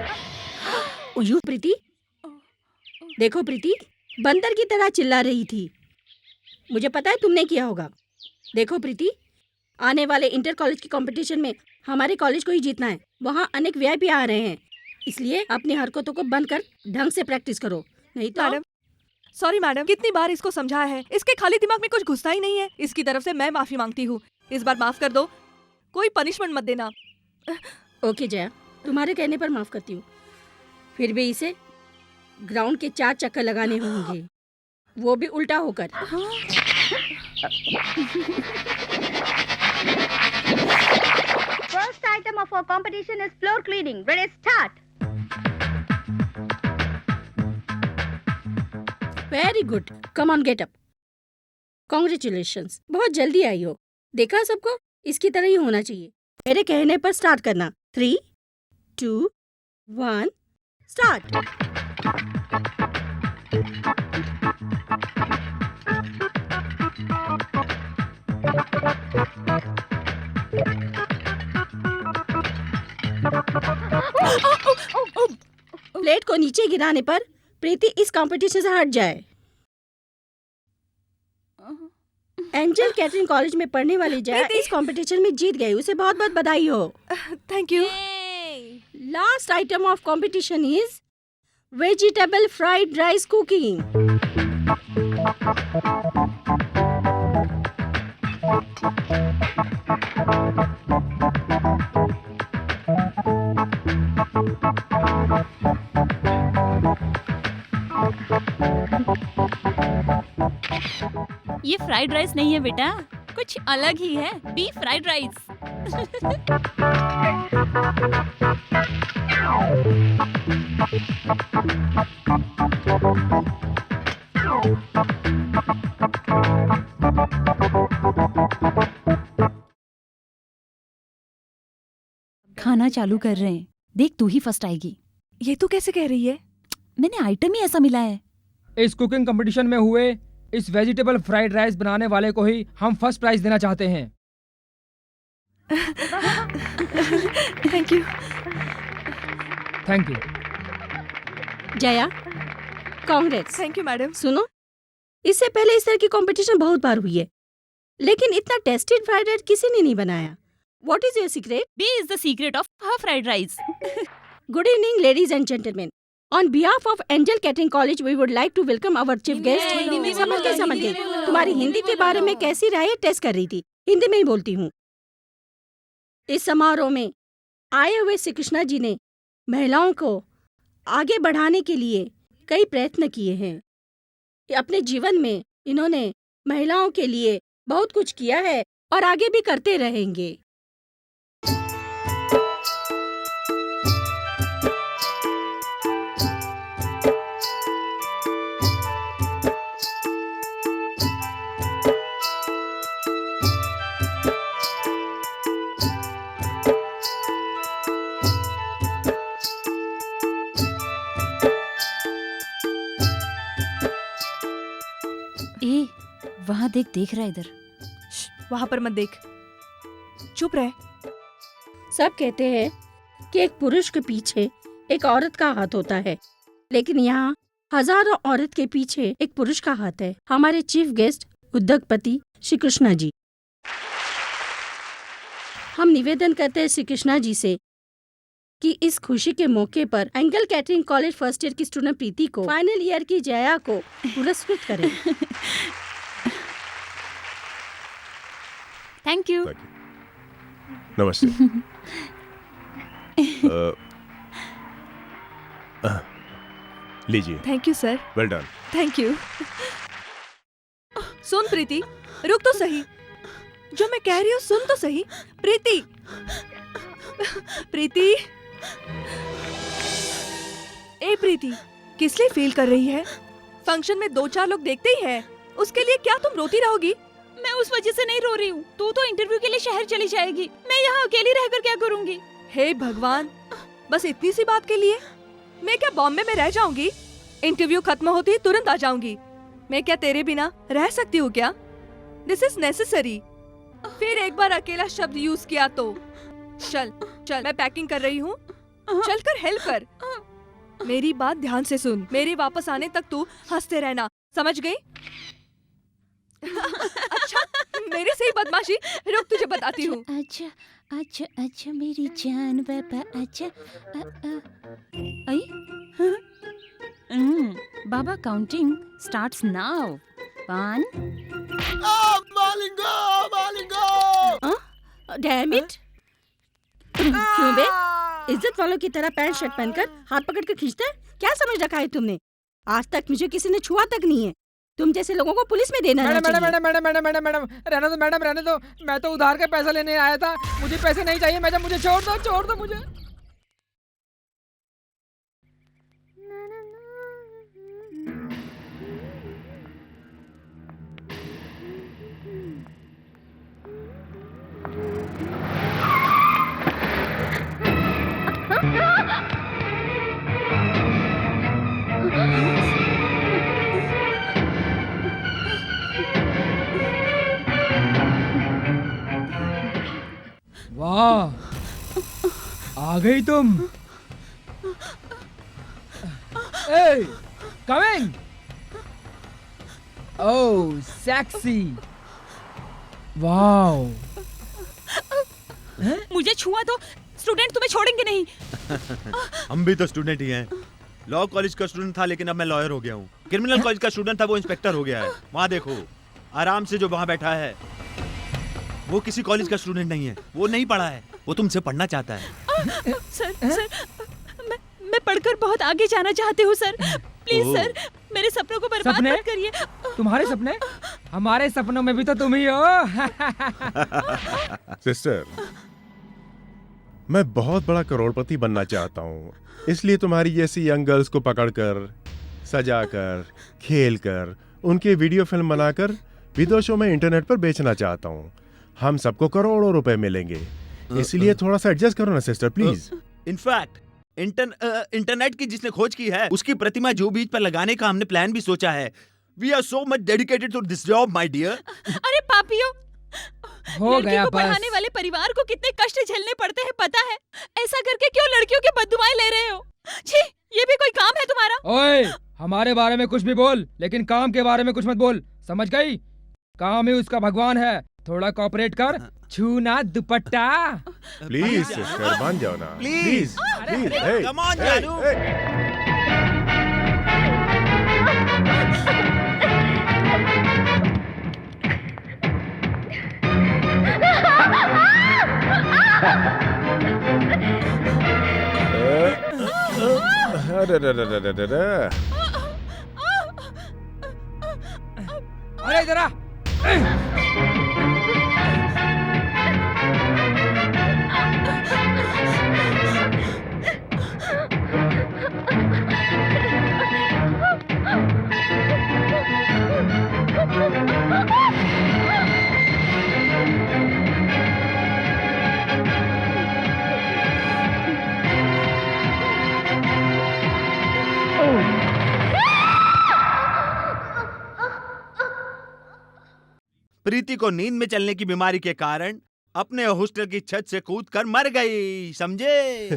ओयो प्रीति, देखो प्रीति, बंदर की तरह चिल्ला रही थी। मुझे पता है तुमने किया होगा। देखो प्रीति, आने वाले इंटर कॉलेज की कंपटीशन में हमारे कॉलेज को ही जीतना है। वहाँ अनेक वीआईपी आ रहे हैं, इसलिए अपनी हरकतों को बंद कर ढंग से प्रैक्टिस करो, नहीं तो। मैडम, सॉरी मैडम, कितनी बार इसको समझाया है, इसके खाली दिमाग में कुछ घुसता ही नहीं है। इसकी तरफ से मैं माफी मांगती हूँ। इस बार माफ कर दो, कोई पनिशमेंट मत देना। ओके जया, तुम्हारे कहने पर माफ करती हूँ। फिर भी इसे ग्राउंड के 4 चक्कर लगाने होंगे, वो भी उल्टा होकर। First item of our competition is floor cleaning. Ready, start. Very good, come on get up. Congratulations, बहुत जल्दी आई हो। देखा सबको, इसकी तरह ही होना चाहिए। मेरे कहने पर स्टार्ट करना। 3, 2, 1, स्टार्ट। प्लेट को नीचे गिराने पर प्रीति इस कंपटीशन से हट जाए। एंजल कैटरिंग कॉलेज में पढ़ने वाली जया इस कंपटीशन में जीत गई। उसे बहुत बहुत बधाई हो। Thank you. Last item of competition is vegetable fried rice cooking. ये फ्राइड राइस नहीं है बेटा, कुछ अलग ही है। Beef fried rice. खाना चालू कर रहे हैं, देख तू ही फर्स्ट आएगी। ये तू कैसे कह रही है? मैंने आइटम ही ऐसा मिला है। इस कुकिंग कंपटीशन में हुए इस वेजिटेबल फ्राइड राइस बनाने वाले को ही हम फर्स्ट प्राइज देना चाहते हैं। Thank you. Thank you Jaya, Congress. Thank you madam. सुनो, इससे पहले इस तरह की कंपटीशन बहुत बार हुई है, लेकिन इतना टेस्टेड फ्राइड राइस किसी ने नहीं बनाया। What is your secret? B is the secret of her fried rice. Good evening, ladies and gentlemen. On behalf of Angel Catering College, we would like to welcome our chief guest. समझ गए। तुम्हारी हिंदी के बारे में कैसी राय टेस्ट कर रही थी, हिंदी में ही बोलती हूँ। इस समारोह में आए हुए श्री कृष्णा जी ने महिलाओं को आगे बढ़ाने के लिए कई प्रयत्न किए हैं। अपने जीवन में इन्होंने महिलाओं के लिए बहुत कुछ किया है और आगे भी करते रहेंगे। ए, वहाँ देख रहा है इधर। वहाँ पर मत देख, चुप रह। सब कहते हैं कि एक पुरुष के पीछे एक औरत का हाथ होता है, लेकिन यहाँ हजारों औरत के पीछे एक पुरुष का हाथ है। हमारे चीफ गेस्ट उद्योगपति श्री कृष्णा जी। हम निवेदन करते हैं श्री कृष्णा जी से कि इस खुशी के मौके पर angle catering college first year की स्टूडेंट प्रीति को फाइनल ईयर की जया को पुरस्कृत करें। Thank you. नमस्ते। लीजिए। Thank you sir. Well done. Thank you. सुन प्रीति, रुक तो सही। जो मैं कह रही हूँ सुन तो सही। प्रीति, प्रीति, ए प्रीति, किस लिए फील कर रही है? फंक्शन में 2-4 लोग देखते ही हैं। उसके लिए क्या तुम रोती रहोगी? मैं उस वजह से नहीं रो रही हूँ। तू तो इंटरव्यू के लिए शहर चली जाएगी, मैं यहाँ अकेली रहकर क्या करूँगी? हे भगवान, बस इतनी सी बात के लिए मैं क्या बॉम्बे में रह जाऊंगी? इंटरव्यू खत्म होती ही तुरंत आ जाऊंगी। मैं क्या तेरे बिना रह सकती हूँ क्या? This is necessary. फिर एक बार अकेला शब्द यूज किया तो चल चल, मैं पैकिंग कर रही हूँ, चल कर हेल्प कर। मेरी बात ध्यान से सुन। मेरे वापस आने तक तू हंसते रहना, समझ गई? अच्छा, मेरे से ही बदमाशी। रुक, तुझे बताती हूँ। अच्छा अच्छा अच्छा मेरी जान बाबा, अच्छा आई बाबा, counting starts now. 1 damn it. क्यों बे? इज्जत वालों की तरह पैंट शर्ट पहनकर हाथ पकड़ कर खींचता है? क्या समझ रखा है तुमने? आज तक मुझे किसी ने छुआ तक नहीं है। तुम जैसे लोगों को पुलिस में देना मैडम चाहिए। Madam madam madam madam madam रहने दो मैडम, रहने दो। मैं तो उधार का पैसा लेने आया था, मुझे पैसे नहीं चाहिए मैडम, मुझे छोड़ दो मुझे। वाह, आ गई तुम। ए, कमिंग। ओह, सेक्सी। वाओ। मुझे छुआ तो स्टूडेंट तुम्हें छोड़ेंगे नहीं। हम भी तो स्टूडेंट ही हैं। लॉ कॉलेज का स्टूडेंट था लेकिन अब मैं लॉयर हो गया हूँ। क्रिमिनल कॉलेज का स्टूडेंट था, वो इंस्पेक्टर हो गया है। वहाँ देखो आराम से जो वहाँ बैठा है वो किसी कॉलेज का स्टूडेंट नहीं है, वो नहीं पढ़ा है, वो तुमसे पढ़ना चाहता है। सर मैं पढ़कर बहुत आगे जाना चाहती हूँ सर। प्लीज सर, मेरे सपनों को बर्बाद सपने? मत करिए। तुम्हारे सपने? हमारे सपनों में भी तो तुम ही हो। सिस्टर, मैं बहुत बड़ा करोड़पति बनना चाहता हूँ, इसलिए तुम्हारी जैसी यंग गर्ल्स को पकड़कर, सजाकर, खेलकर, उनके वीडियो फिल्म बनाकर विदेशों में इंटरनेट पर बेचना चाहता हूँ। हम सबको करोड़ों रुपए मिलेंगे, इसलिए थोड़ा सा एडजस्ट करो ना सिस्टर, प्लीज। इनफैक्ट इंटरनेट की जिसने खोज की है उसकी प्रतिमा जू बीच पर लगाने का हमने प्लान भी सोचा है। We are so much dedicated to this job my dear. अरे पापियों, हो लड़की गया को बस। पढ़ाने वाले परिवार को कितने कष्ट झेलने पड़ते हैं पता है? ऐसा करके क्यों लड़कियों की बददुआएं ले रहे हो? छी, ये भी कोई काम है तुम्हारा? ओए, हमारे बारे में कुछ भी बोल, लेकिन काम के बारे में कुछ मत बोल, समझ गई? काम ही उसका भगवान है, थोड़ा कोऑपरेट कर। छूना दुपट्टा। प्लीज सिस्टर, मान जाओ ना, please please. Hey, come on hey, जानू। हे। अरे जरा। प्रीति को नींद में चलने की बीमारी के कारण अपने हॉस्टल की छत से कूदकर मर गई, समझे?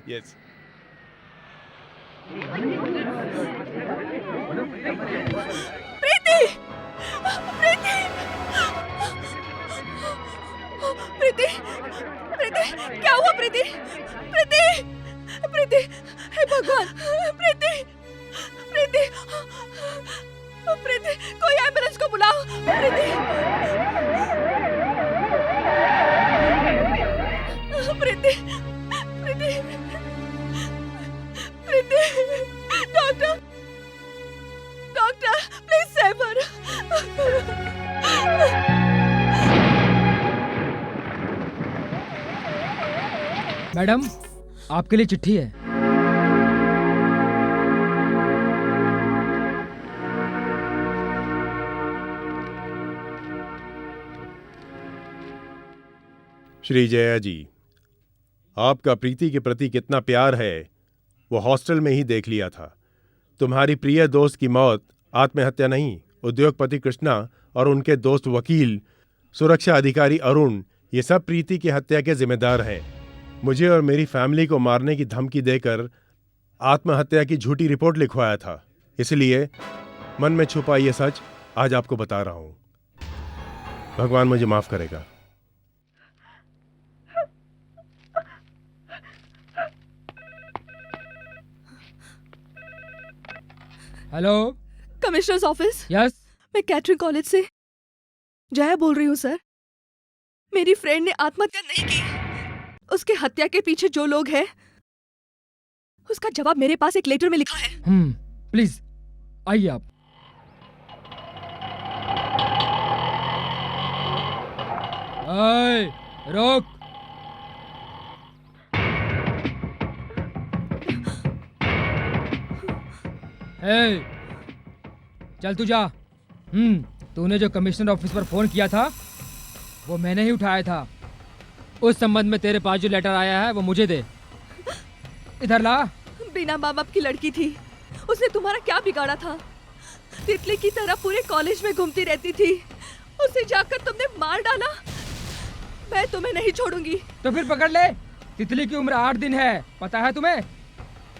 यस। प्रीति! प्रीति! प्रीति! प्रीति! क्या हुआ प्रीति? प्रीति, प्रीति, हे भगवान, प्रीति, प्रीति, प्रीति, कोई एम्बुलेंस को बुलाओ, Preeti, Preeti, Preeti, Preeti, doctor, doctor, please save her. Madam, आपके लिए चिट्ठी है। श्री जया जी, आपका प्रीति के प्रति कितना प्यार है वो हॉस्टल में ही देख लिया था। तुम्हारी प्रिय दोस्त की मौत आत्महत्या नहीं, उद्योगपति कृष्णा और उनके दोस्त वकील, सुरक्षा अधिकारी अरुण, ये सब प्रीति की हत्या के जिम्मेदार हैं। मुझे और मेरी फैमिली को मारने की धमकी देकर आत्महत्या की झूठी रिपोर्ट लिखवाया था। इसलिए मन में छुपा ये सच आज आपको बता रहा हूं। भगवान मुझे माफ करेगा। Hello, commissioners office. यस, मैं कैटरिंग कॉलेज से जया बोल रही हूँ सर। मेरी फ्रेंड ने आत्महत्या नहीं की। उसके हत्या के पीछे जो लोग हैं, उसका जवाब मेरे पास एक लेटर में लिखा है। प्लीज आइए आप। रोक। चल तू जा। तूने जो कमिश्नर ऑफिस पर फोन किया था वो मैंने ही उठाया था। उस संबंध में तेरे पास जो लेटर आया है वो मुझे दे। इधर ला। बिना माँ बाप की लड़की थी, उसने तुम्हारा क्या बिगाड़ा था? तितली की तरह पूरे कॉलेज में घूमती रहती थी, उसे जाकर तुमने मार डाला। मैं तुम्हें नहीं छोड़ूंगी। तो फिर पकड़ ले। तितली की उम्र 8 दिन है, पता है तुम्हें?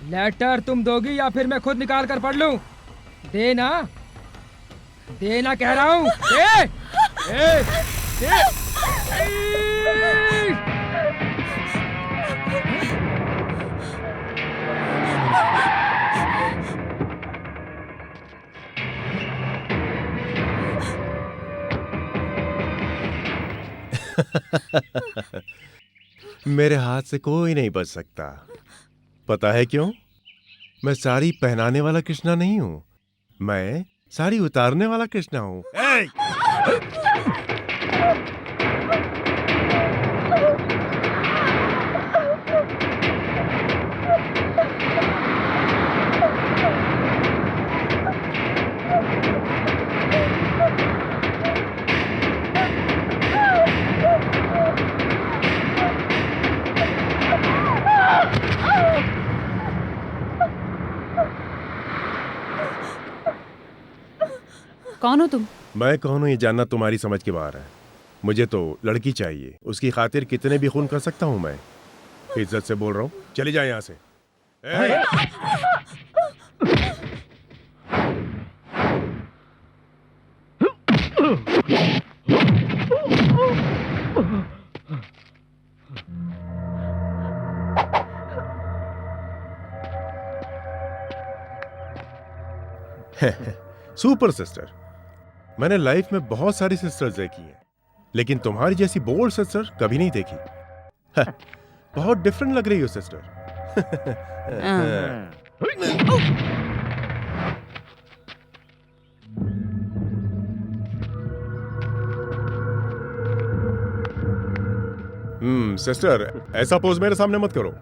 लेटर तुम दोगी या फिर मैं खुद निकाल कर पढ़ लूं? देना, देना कह रहा हूं। दे। मेरे हाथ से कोई नहीं बच सकता। पता है क्यों? मैं साड़ी पहनाने वाला कृष्णा नहीं हूं, मैं साड़ी उतारने वाला कृष्णा हूं। कौन हो तुम? मैं कौन हूं ये जानना तुम्हारी समझ के बाहर है। मुझे तो लड़की चाहिए, उसकी खातिर कितने भी खून कर सकता हूं मैं। इज्जत से बोल रहा हूं, चली जाए यहां से। सुपर सिस्टर, मैंने लाइफ में बहुत सारी सिस्टर्स देखी हैं, लेकिन तुम्हारी जैसी बोल्ड सिस्टर कभी नहीं देखी। बहुत डिफरेंट लग रही हो सिस्टर। सिस्टर, ऐसा पोज मेरे सामने मत करो।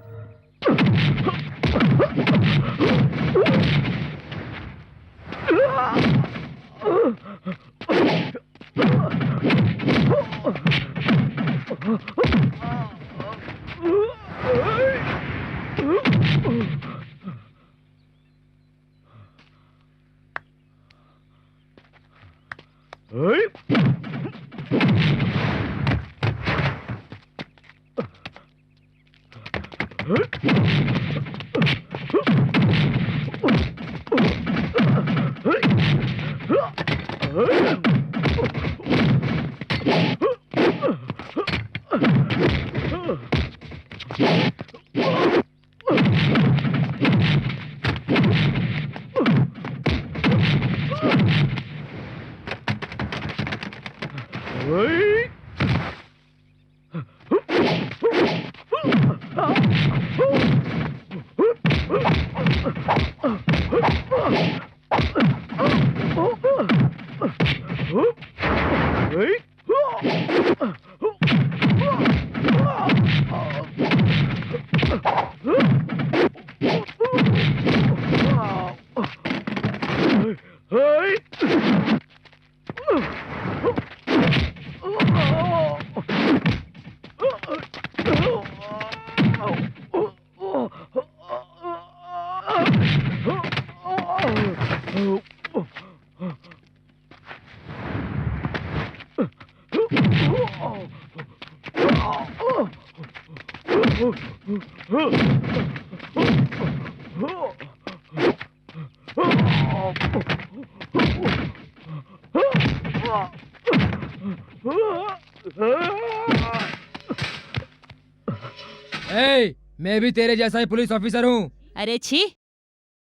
मैं भी तेरे जैसा ही पुलिस ऑफिसर हूँ। अरे छी,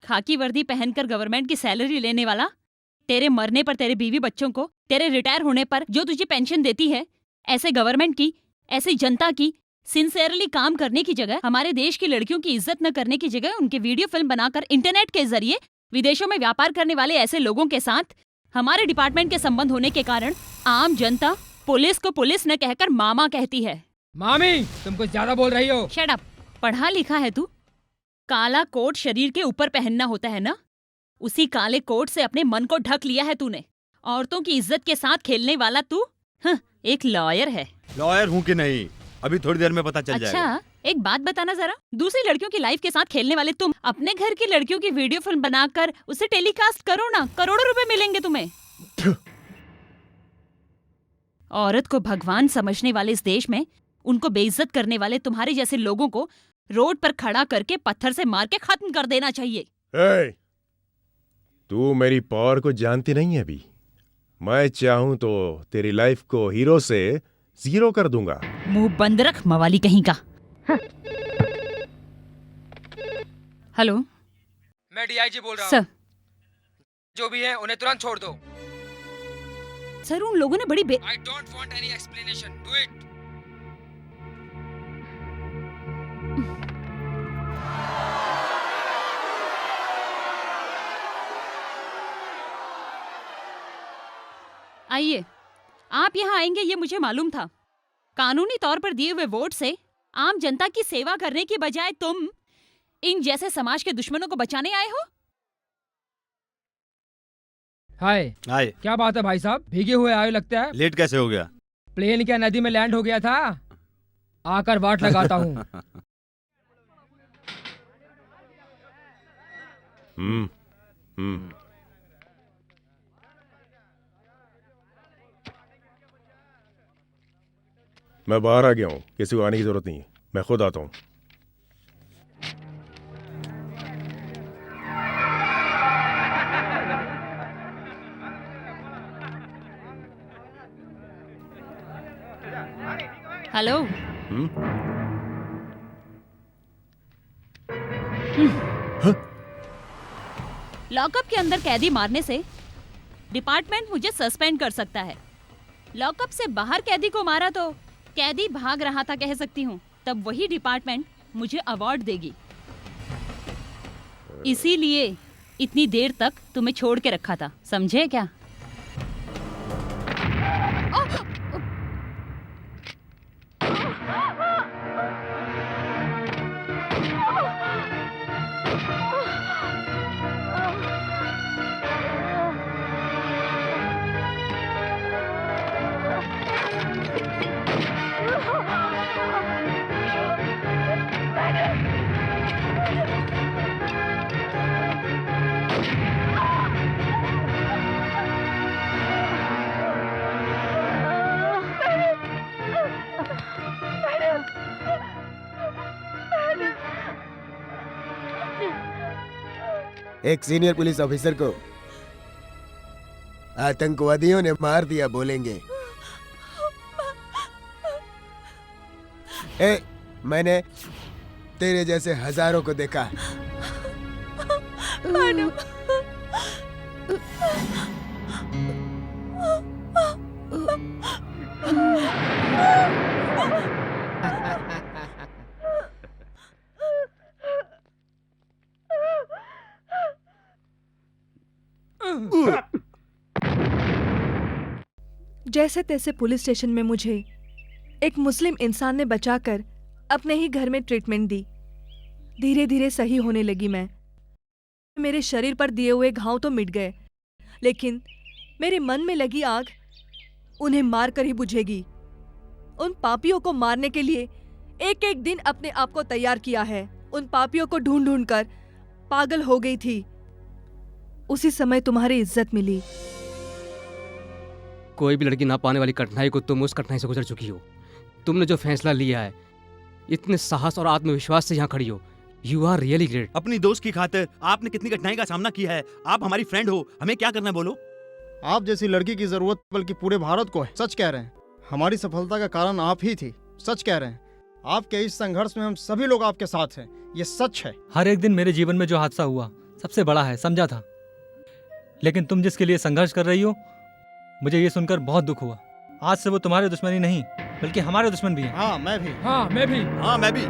खाकी वर्दी पहनकर गवर्नमेंट की सैलरी लेने वाला, तेरे मरने पर तेरे बीवी बच्चों को, तेरे रिटायर होने पर जो तुझे पेंशन देती है, ऐसे गवर्नमेंट की, ऐसी जनता की सिंसियरली काम करने की जगह, हमारे देश की लड़कियों की इज्जत न करने की जगह उनके वीडियो फिल्म बनाकर इंटरनेट के जरिए विदेशों में व्यापार करने वाले ऐसे लोगों के साथ हमारे डिपार्टमेंट के संबंध होने के कारण आम जनता पुलिस को पुलिस न कहकर मामा कहती है। मामी, तुम कुछ ज्यादा बोल रही हो। Shut up. पढ़ा लिखा है तू? काला कोट शरीर के ऊपर पहनना होता है ना? उसी काले कोट से अपने मन को ढक लिया है तूने। औरतों की इज्जत के साथ खेलने वाला तू एक लॉयर है। लॉयर हूँ कि नहीं, अभी थोड़ी देर में पता चल जाएगा। अच्छा, एक बात बताना जरा, दूसरी लड़कियों की लाइफ के साथ खेलने वाले तुम अपने घर की लड़कियों की वीडियो फिल्म बनाकर उसे टेलीकास्ट करो ना, करोड़ों रुपए मिलेंगे तुम्हें। औरत को भगवान समझने वाले इस देश में उनको बेइज्जत करने वाले तुम्हारे जैसे लोगों को रोड पर खड़ा करके पत्थर से मार के खत्म कर देना चाहिए। तू मेरी पावर को जानती नहीं है अभी। मैं चाहूं तो तेरी लाइफ को हीरो से जीरो कर दूंगा। मुंह बंद रख मवाली कहीं का। हेलो, मैं डीआईजी बोल रहा हूँ। सर, जो भी है उन्हें तुरंत छोड़ दो। सर उन लोगों ने बड़ी I don't want any explanation. Do it. आइए, आप यहाँ आएंगे ये मुझे मालूम था। कानूनी तौर पर दिए हुए वोट से आम जनता की सेवा करने की बजाय तुम इन जैसे समाज के दुश्मनों को बचाने आए हो। हाय हाय, क्या बात है भाई साहब, भीगे हुए आए लगता है। लेट कैसे हो गया? प्लेन क्या नदी में लैंड हो गया था? आकर वाट लगाता हूँ। मैं बाहर आ गया हूँ, किसी को आने की जरूरत नहीं है, मैं खुद आता हूँ। हेलो। लॉकअप के अंदर कैदी मारने से डिपार्टमेंट मुझे सस्पेंड कर सकता है। लॉकअप से बाहर कैदी को मारा तो कैदी भाग रहा था कह सकती हूँ, तब वही डिपार्टमेंट मुझे अवार्ड देगी। इसीलिए इतनी देर तक तुम्हें छोड़ के रखा था, समझे क्या? एक सीनियर पुलिस ऑफिसर को आतंकवादियों ने मार दिया बोलेंगे। मैंने तेरे जैसे हजारों को देखा। जैसे तैसे पुलिस स्टेशन में मुझे एक मुस्लिम इंसान ने बचाकर अपने ही घर में ट्रीटमेंट दी। धीरे धीरे सही होने लगी मैं। मेरे शरीर पर दिए हुए घाव तो मिट गए, लेकिन मेरे मन में लगी आग उन्हें मारकर ही बुझेगी। उन पापियों को मारने के लिए एक एक दिन अपने आप को तैयार किया है। उन पापियों को ढूंढ ढूंढ कर पागल हो गई थी। उसी समय तुम्हारी इज्जत मिली। कोई भी लड़की ना पाने वाली कठिनाई को तुम उस कठिनाई से गुजर चुकी हो। तुमने जो फैसला लिया है, इतने साहस और आत्मविश्वास से यहाँ खड़ी हो, यू आर रियली ग्रेट। अपनी दोस्त की खातिर आपने कितनी कठिनाई का सामना किया है। आप हमारी फ्रेंड हो, हमें क्या करना है बोलो। आप जैसी लड़की की जरूरत बल्कि पूरे भारत को है। सच कह रहे हैं, हमारी सफलता का कारण आप ही थी। सच कह रहे हैं, आपके इस संघर्ष में हम सभी लोग आपके साथ हैं, ये सच है। हर एक दिन मेरे जीवन में जो हादसा हुआ सबसे बड़ा है, समझा था। लेकिन तुम जिसके लिए संघर्ष कर रही हो, मुझे ये सुनकर बहुत दुख हुआ। आज से वो तुम्हारे दुश्मनी नहीं बल्कि हमारे दुश्मन भी हैं। हाँ मैं भी। हाँ मैं भी। हाँ मैं भी।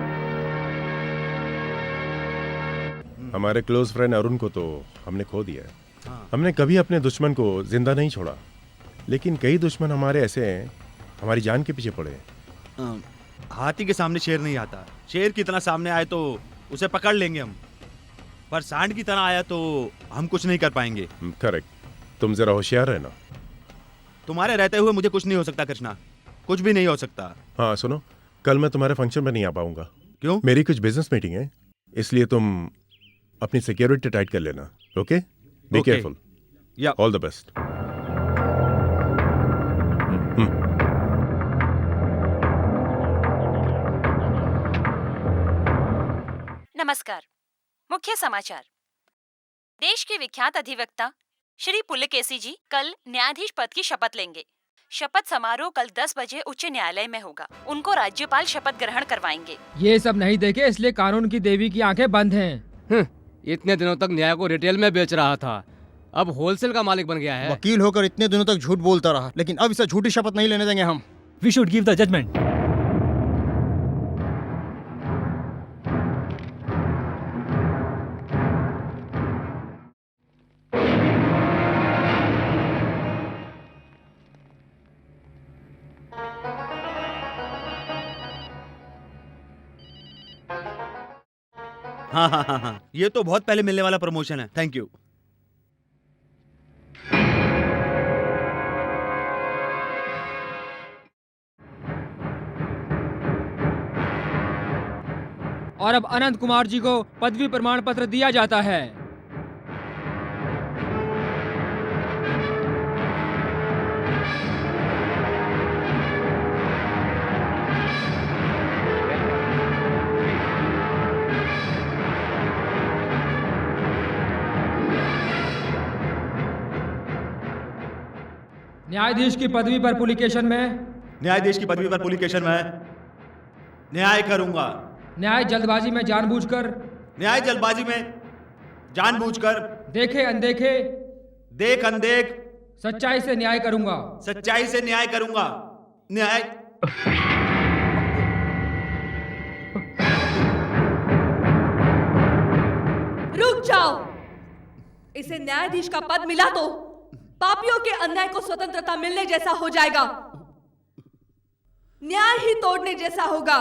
हमारे क्लोज फ्रेंड अरुण को तो हमने खो दिया है। हमने कभी अपने दुश्मन को जिंदा नहीं छोड़ा, लेकिन कई दुश्मन हमारे ऐसे हैं, हमारी जान के पीछे पड़े हैं। हाथी के सामने शेर नहीं आता। शेर की तरह सामने आए तो उसे पकड़ लेंगे हम, पर सांड की तरह आया तो हम कुछ नहीं कर पाएंगे। करेक्ट। तुम जरा होशियार रहना। तुम्हारे रहते हुए मुझे कुछ नहीं हो सकता कृष्णा, कुछ भी नहीं हो सकता। हाँ सुनो, कल मैं तुम्हारे फंक्शन में नहीं आ पाऊंगा। क्यों? मेरी कुछ बिजनेस मीटिंग है, इसलिए तुम अपनी सिक्योरिटी टाइट कर लेना। ओके? Be careful. या ऑल द बेस्ट। नमस्कार। मुख्य समाचार। देश के विख्यात अधिवक्ता श्री पुलकेशी जी कल न्यायाधीश पद की शपथ लेंगे। शपथ समारोह कल 10 बजे उच्च न्यायालय में होगा। उनको राज्यपाल शपथ ग्रहण करवाएंगे। ये सब नहीं देखे इसलिए कानून की देवी की आंखें बंद हैं। इतने दिनों तक न्याय को रिटेल में बेच रहा था, अब होलसेल का मालिक बन गया है। वकील होकर इतने दिनों तक झूठ बोलता रहा, लेकिन अब इसे झूठी शपथ नहीं लेने देंगे हम। We should give the judgement. हाँ, ये तो बहुत पहले मिलने वाला प्रमोशन है। Thank you. और अब अनंत कुमार जी को पदवी प्रमाण पत्र दिया जाता है। न्यायाधीश की पदवी पर पुलिकेशन में न्यायाधीश की पदवी पर पुलिकेशन में न्याय करूंगा। न्याय जल्दबाजी में जानबूझकर न्याय जल्दबाजी में जानबूझकर देखे अनदेखे देख अनदेख सच्चाई से न्याय करूंगा। सच्चाई से न्याय करूंगा। न्याय रुक जाओ। इसे न्यायाधीश का पद मिला तो पापियों के अन्याय को स्वतंत्रता मिलने जैसा हो जाएगा, न्याय ही तोड़ने जैसा होगा।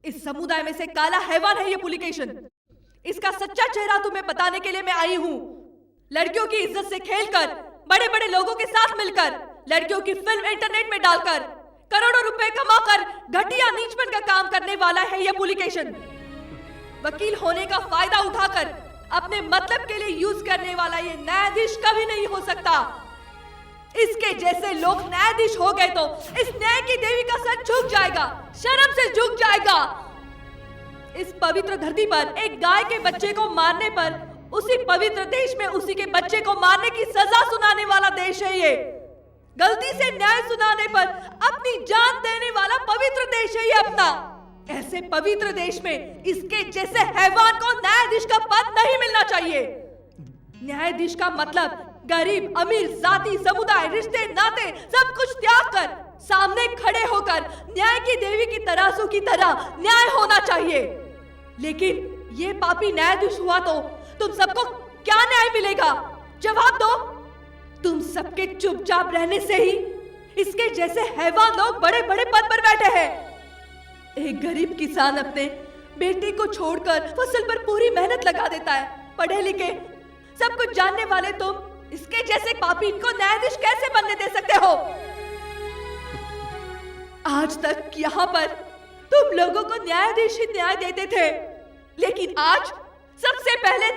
इस समुदाय में से काला हैवान है ये पुलिकेशन। इसका सच्चा चेहरा तुम्हें बताने के लिए मैं आई हूं। लड़कियों की इज्जत से खेलकर, बड़े बड़े लोगों के साथ मिलकर, लड़कियों की फिल्म इंटरनेट में डालकर, करोड़ों रुपए कमाकर घटिया नीचपन का काम करने वाला है ये पुलिकेशन। वकील होने का फायदा उठाकर अपने मतलब के लिए यूज करने वाला ये न्यायाधीश कभी नहीं हो सकता। इसके जैसे लोग न्यायाधीश हो गए तो इस न्याय की देवी का सर झुक जाएगा, शर्म से झुक जाएगा। इस पवित्र धरती पर एक गाय के बच्चे को मारने पर उसी पवित्र देश में उसी के बच्चे को मारने की सजा सुनाने वाला देश है ये। गलती से न्याय सुनाने पर अपनी जान देने वाला पवित्र देश है ये अपना। ऐसे पवित्र देश में इसके जैसे हैवान को न्यायाधीश का पद नहीं मिलना चाहिए। न्यायाधीश का मतलब गरीब अमीर जाति समुदाय रिश्ते नाते सब कुछ त्याग कर सामने खड़े होकर न्याय की देवी की तराजू की तरह न्याय होना चाहिए। लेकिन ये पापी न्यायाधीश हुआ तो तुम सबको क्या न्याय मिलेगा? जवाब दो। तुम सबके चुपचाप रहने से ही इसके जैसे हैवान लोग बड़े बड़े पद पर बैठे हैं। एक गरीब किसान अपने बेटे को छोड़कर फसल पर पूरी मेहनत लगा देता है। पढ़े लिखे सब कुछ जानने वाले तुम इसके जैसे पापी इनको न्यायाधीश कैसे बनने दे सकते हो? आज तक यहाँ पर तुम लोगों को न्यायाधीश ही न्याय देते थे, लेकिन आज सबसे पहले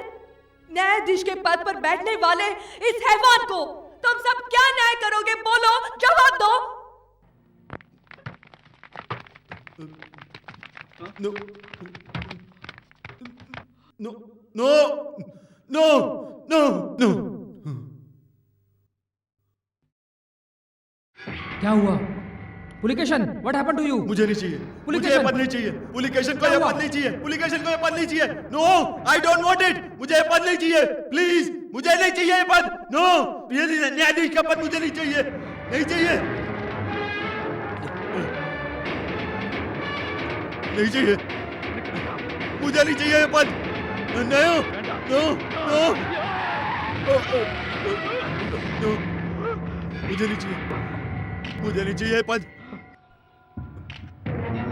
न्यायाधीश के पद पर बैठने वाले इस हैवान को तुम सब क्या न्याय करोगे? बोलो, जवाब दो। No no no no no no. क्या हुआ? Pulikeshan, what happened to you? मुझे नहीं चाहिए, मुझे ये पद नहीं चाहिए। पुलिकेशन को ये पद नहीं चाहिए, पुलिकेशन को ये पद नहीं चाहिए। No, I don't want it. मुझे ये पद नहीं चाहिए, प्लीज। मुझे नहीं चाहिए ये पद। नो, ये न्यायाधीश का पद मुझे नहीं चाहिए, नहीं चाहिए, नहीं चाहिए। मुझे नहीं चाहिए ये पद। नो नो नो नो, मुझे नहीं चाहिए, मुझे नहीं चाहिए ये पद,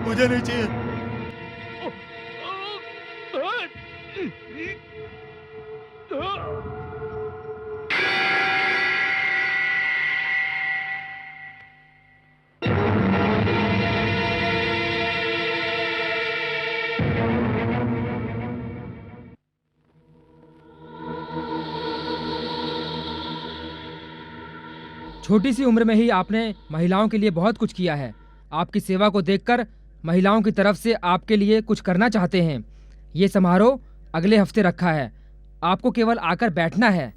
मुझे नहीं चाहिए। छोटी सी उम्र में ही आपने महिलाओं के लिए बहुत कुछ किया है। आपकी सेवा को देखकर महिलाओं की तरफ से आपके लिए कुछ करना चाहते हैं। ये समारोह अगले हफ्ते रखा है, आपको केवल आकर बैठना है।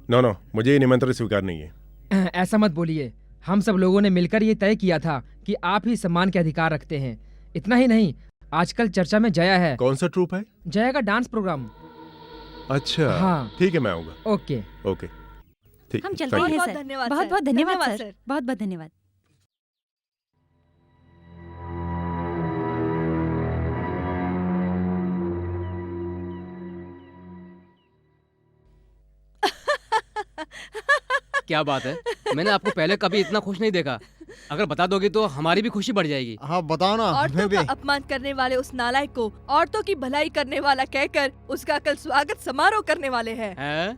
नो नो, मुझे ये निमंत्रण स्वीकार नहीं है। ऐसा मत बोलिए, हम सब लोगों ने मिलकर ये तय किया था कि आप ही सम्मान के अधिकार रखते हैं। इतना ही नहीं, आजकल चर्चा में जया है। कौन सा ट्रूप है? जया का डांस प्रोग्राम। अच्छा, हाँ। ठीक है, मैं आऊंगा। ओके ओके, ठीक। हम चलते हैं सर। बहुत बहुत धन्यवाद सर। बहुत बहुत धन्यवाद। क्या बात है, मैंने आपको पहले कभी इतना खुश नहीं देखा। अगर बता दोगे तो हमारी भी खुशी बढ़ जाएगी। हाँ बताओ ना। औरतों का अपमान करने वाले उस नालायक को औरतों की भलाई करने वाला कहकर उसका कल स्वागत समारोह करने वाले हैं।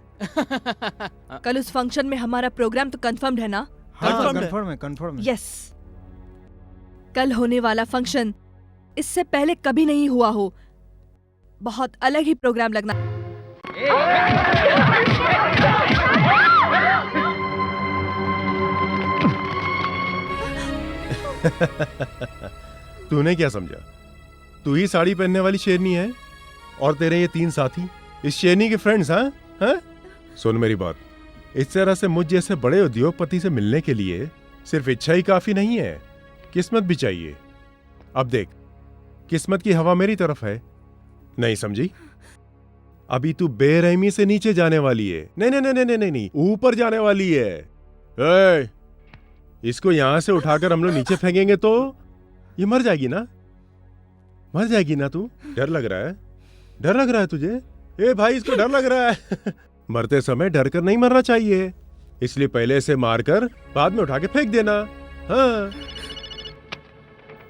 कल उस फंक्शन में हमारा प्रोग्राम तो कंफर्म्ड है ना? कंफर्म है। यस, कल होने वाला फंक्शन इससे पहले कभी नहीं हुआ हो। बहुत अलग ही प्रोग्राम लगना। तूने क्या समझा? तू ही साड़ी पहनने वाली शेरनी है और तेरे ये 3 साथी इस शेरनी के फ्रेंड्स। हाँ? सुन मेरी बात, इस तरह से मुझ जैसे बड़े उद्योगपति से मिलने के लिए सिर्फ इच्छा ही काफी नहीं है, किस्मत भी चाहिए। अब देख, किस्मत की हवा मेरी तरफ है, नहीं समझी? अभी तू बेरहमी से नीचे जाने वाली है। नहीं नहीं नहीं नहीं नहीं नहीं, ऊपर जाने वाली है। ए, इसको यहां से उठाकर हम लोग नीचे फेंकेंगे तो ये मर जाएगी ना, मर जाएगी ना। तू डर लग रहा है? डर लग रहा है तुझे? ए भाई, इसको डर लग रहा है। मरते समय डर कर नहीं मरना चाहिए, इसलिए पहले से मारकर बाद में उठा के फेंक देना। हाँ।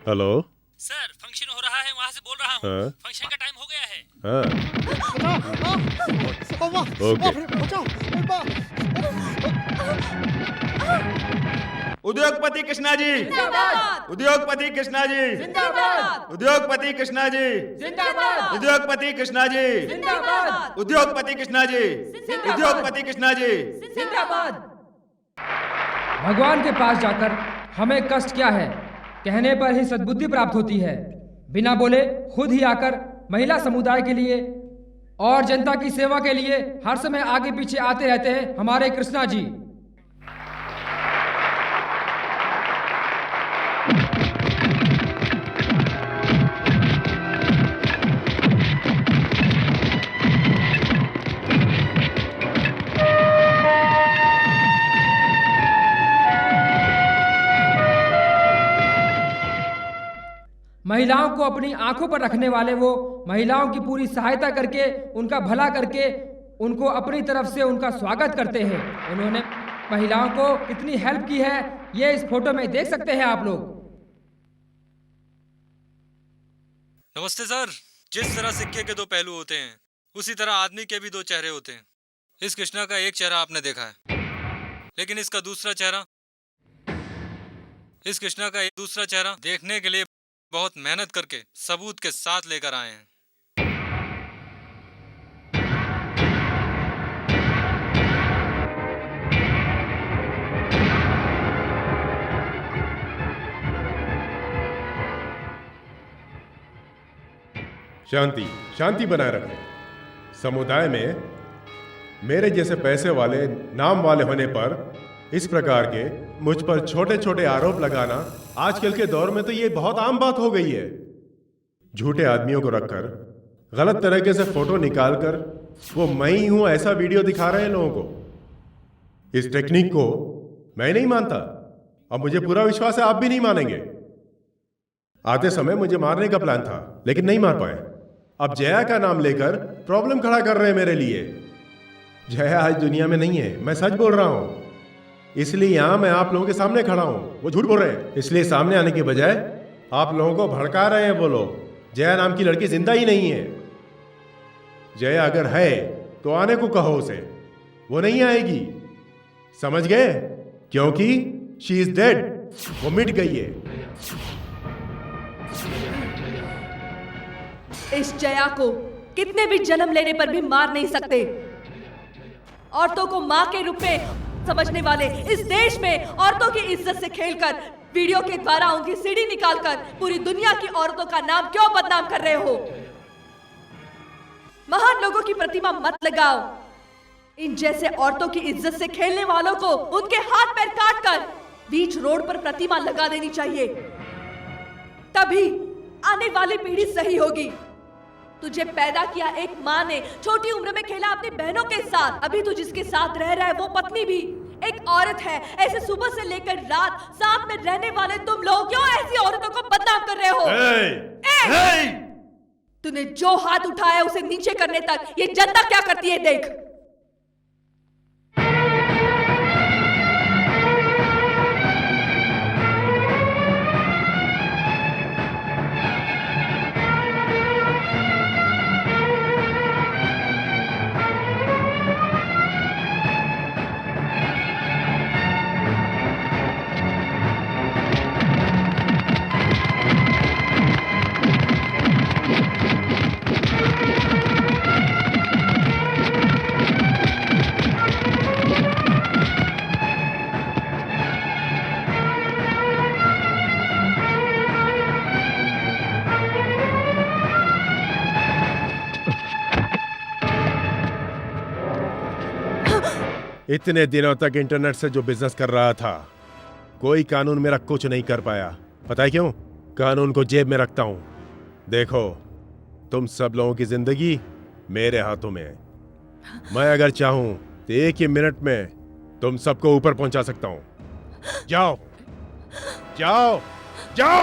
हेलो सर, फंक्शन हो रहा है, वहाँ से बोल रहा हूँ। हाँ? फंक्शन का टाइम हो गया है। उद्योगपति कृष्णा जी, उद्योगपति कृष्णा जी, उद्योगपति कृष्णा जी, उद्योगपति कृष्णा जी, उद्योगपति कृष्णा जी, उद्योगपति कृष्णा जी। भगवान के पास जाकर हमें कष्ट क्या है, कहने पर ही सद्बुद्धि प्राप्त होती है। बिना बोले खुद ही आकर महिला समुदाय के लिए और जनता की सेवा के लिए हर समय आगे पीछे आते रहते हैं हमारे कृष्णा जी। महिलाओं को अपनी आंखों पर रखने वाले वो, महिलाओं की पूरी सहायता करके, उनका भला करके उनको अपनी तरफ से उनका स्वागत करते हैं। उन्होंने महिलाओं को कितनी हेल्प की है ये इस फोटो में देख सकते हैं आप लोग। नमस्ते सर। जिस तरह सिक्के के दो पहलू होते हैं उसी तरह आदमी के भी दो चेहरे होते हैं। इस कृष्णा का एक चेहरा आपने देखा है, लेकिन इसका दूसरा चेहरा, इस कृष्णा का दूसरा चेहरा देखने के लिए बहुत मेहनत करके सबूत के साथ लेकर आए हैं। शांति शांति बनाए रखें। समुदाय में मेरे जैसे पैसे वाले नाम वाले होने पर इस प्रकार के मुझ पर छोटे छोटे आरोप लगाना आजकल के दौर में तो ये बहुत आम बात हो गई है। झूठे आदमियों को रखकर गलत तरीके से फोटो निकालकर वो मैं ही हूं ऐसा वीडियो दिखा रहे हैं लोगों को। इस टेक्निक को मैं नहीं मानता और मुझे पूरा विश्वास है आप भी नहीं मानेंगे। आते समय मुझे मारने का प्लान था लेकिन नहीं मार पाए। अब जया का नाम लेकर प्रॉब्लम खड़ा कर रहे हैं मेरे लिए। जया आज दुनिया में नहीं है, मैं सच बोल रहा हूं। इसलिए यहां मैं आप लोगों के सामने खड़ा हूं। वो झूठ बोल रहे हैं, इसलिए सामने आने के बजाय आप लोगों को भड़का रहे हैं। वो लोग, जया नाम की लड़की जिंदा ही नहीं है। जया अगर है तो आने को कहो उसे, वो नहीं आएगी, समझ गए? क्योंकि शी इज डेड, वो मिट गई है। इस जया को कितने भी जन्म लेने पर भी मार नहीं सकते। औरतों को माँ के रूप में समझने वाले इस देश में औरतों की इज्जत से खेलकर वीडियो के द्वारा उनकी सीढ़ी निकालकर पूरी दुनिया की औरतों का नाम क्यों बदनाम कर रहे हो? महान लोगों की प्रतिमा मत लगाओ। इन जैसे औरतों की इज्जत से खेलने वालों को उनके हाथ पैर काटकर बीच रोड पर प्रतिमा लगा देनी चाहिए, तभी आने वाली पीढ़ी सही होगी। तुझे पैदा किया एक माँ ने छोटी उम्र में खेला अपनी बहनों के साथ। अभी तू जिसके साथ रह रहा है वो पत्नी भी एक औरत है। ऐसे सुबह से लेकर रात साथ में रहने वाले तुम लोग क्यों ऐसी औरतों को बदनाम कर रहे हो? तूने जो हाथ उठाया उसे नीचे करने तक ये जनता क्या करती है देख। इतने दिनों तक इंटरनेट से जो बिजनेस कर रहा था, कोई कानून मेरा कुछ नहीं कर पाया। पता है क्यों? कानून को जेब में रखता हूं। देखो, तुम सब लोगों की जिंदगी मेरे हाथों में है। मैं अगर चाहूं तो एक ही मिनट में तुम सबको ऊपर पहुंचा सकता हूं। जाओ जाओ जाओ।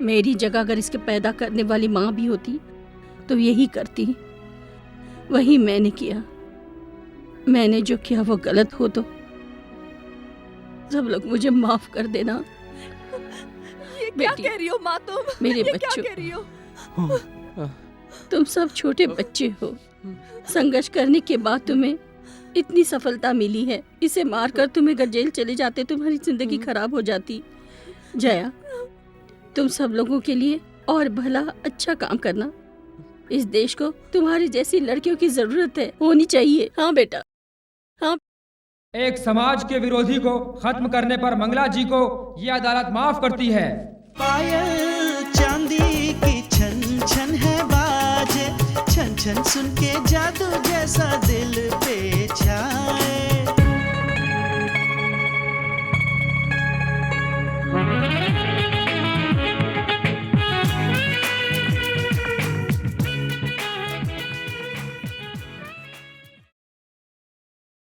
मेरी जगह अगर इसके पैदा करने वाली माँ भी होती तो यही करती। वही मैंने किया। मैंने जो किया वो गलत हो तो सब लोग मुझे माफ कर देना। ये क्या कह रही हो माँ तुम? मेरे ये बच्चों, क्या कह रही हो? तुम सब छोटे बच्चे हो। संघर्ष करने के बाद तुम्हें इतनी सफलता मिली है। इसे मारकर तुम अगर जेल चले जाते तुम्हारी जिंदगी खराब हो जाती। जया, तुम सब लोगों के लिए और भला अच्छा काम करना। इस देश को तुम्हारी जैसी लड़कियों की जरूरत है, होनी चाहिए। हाँ बेटा, हाँ। एक समाज के विरोधी को खत्म करने पर मंगला जी को ये अदालत माफ करती है। पायल चांदी की छन छन है बाजे, छन छन सुन के जादू जैसा दिल पे छाए।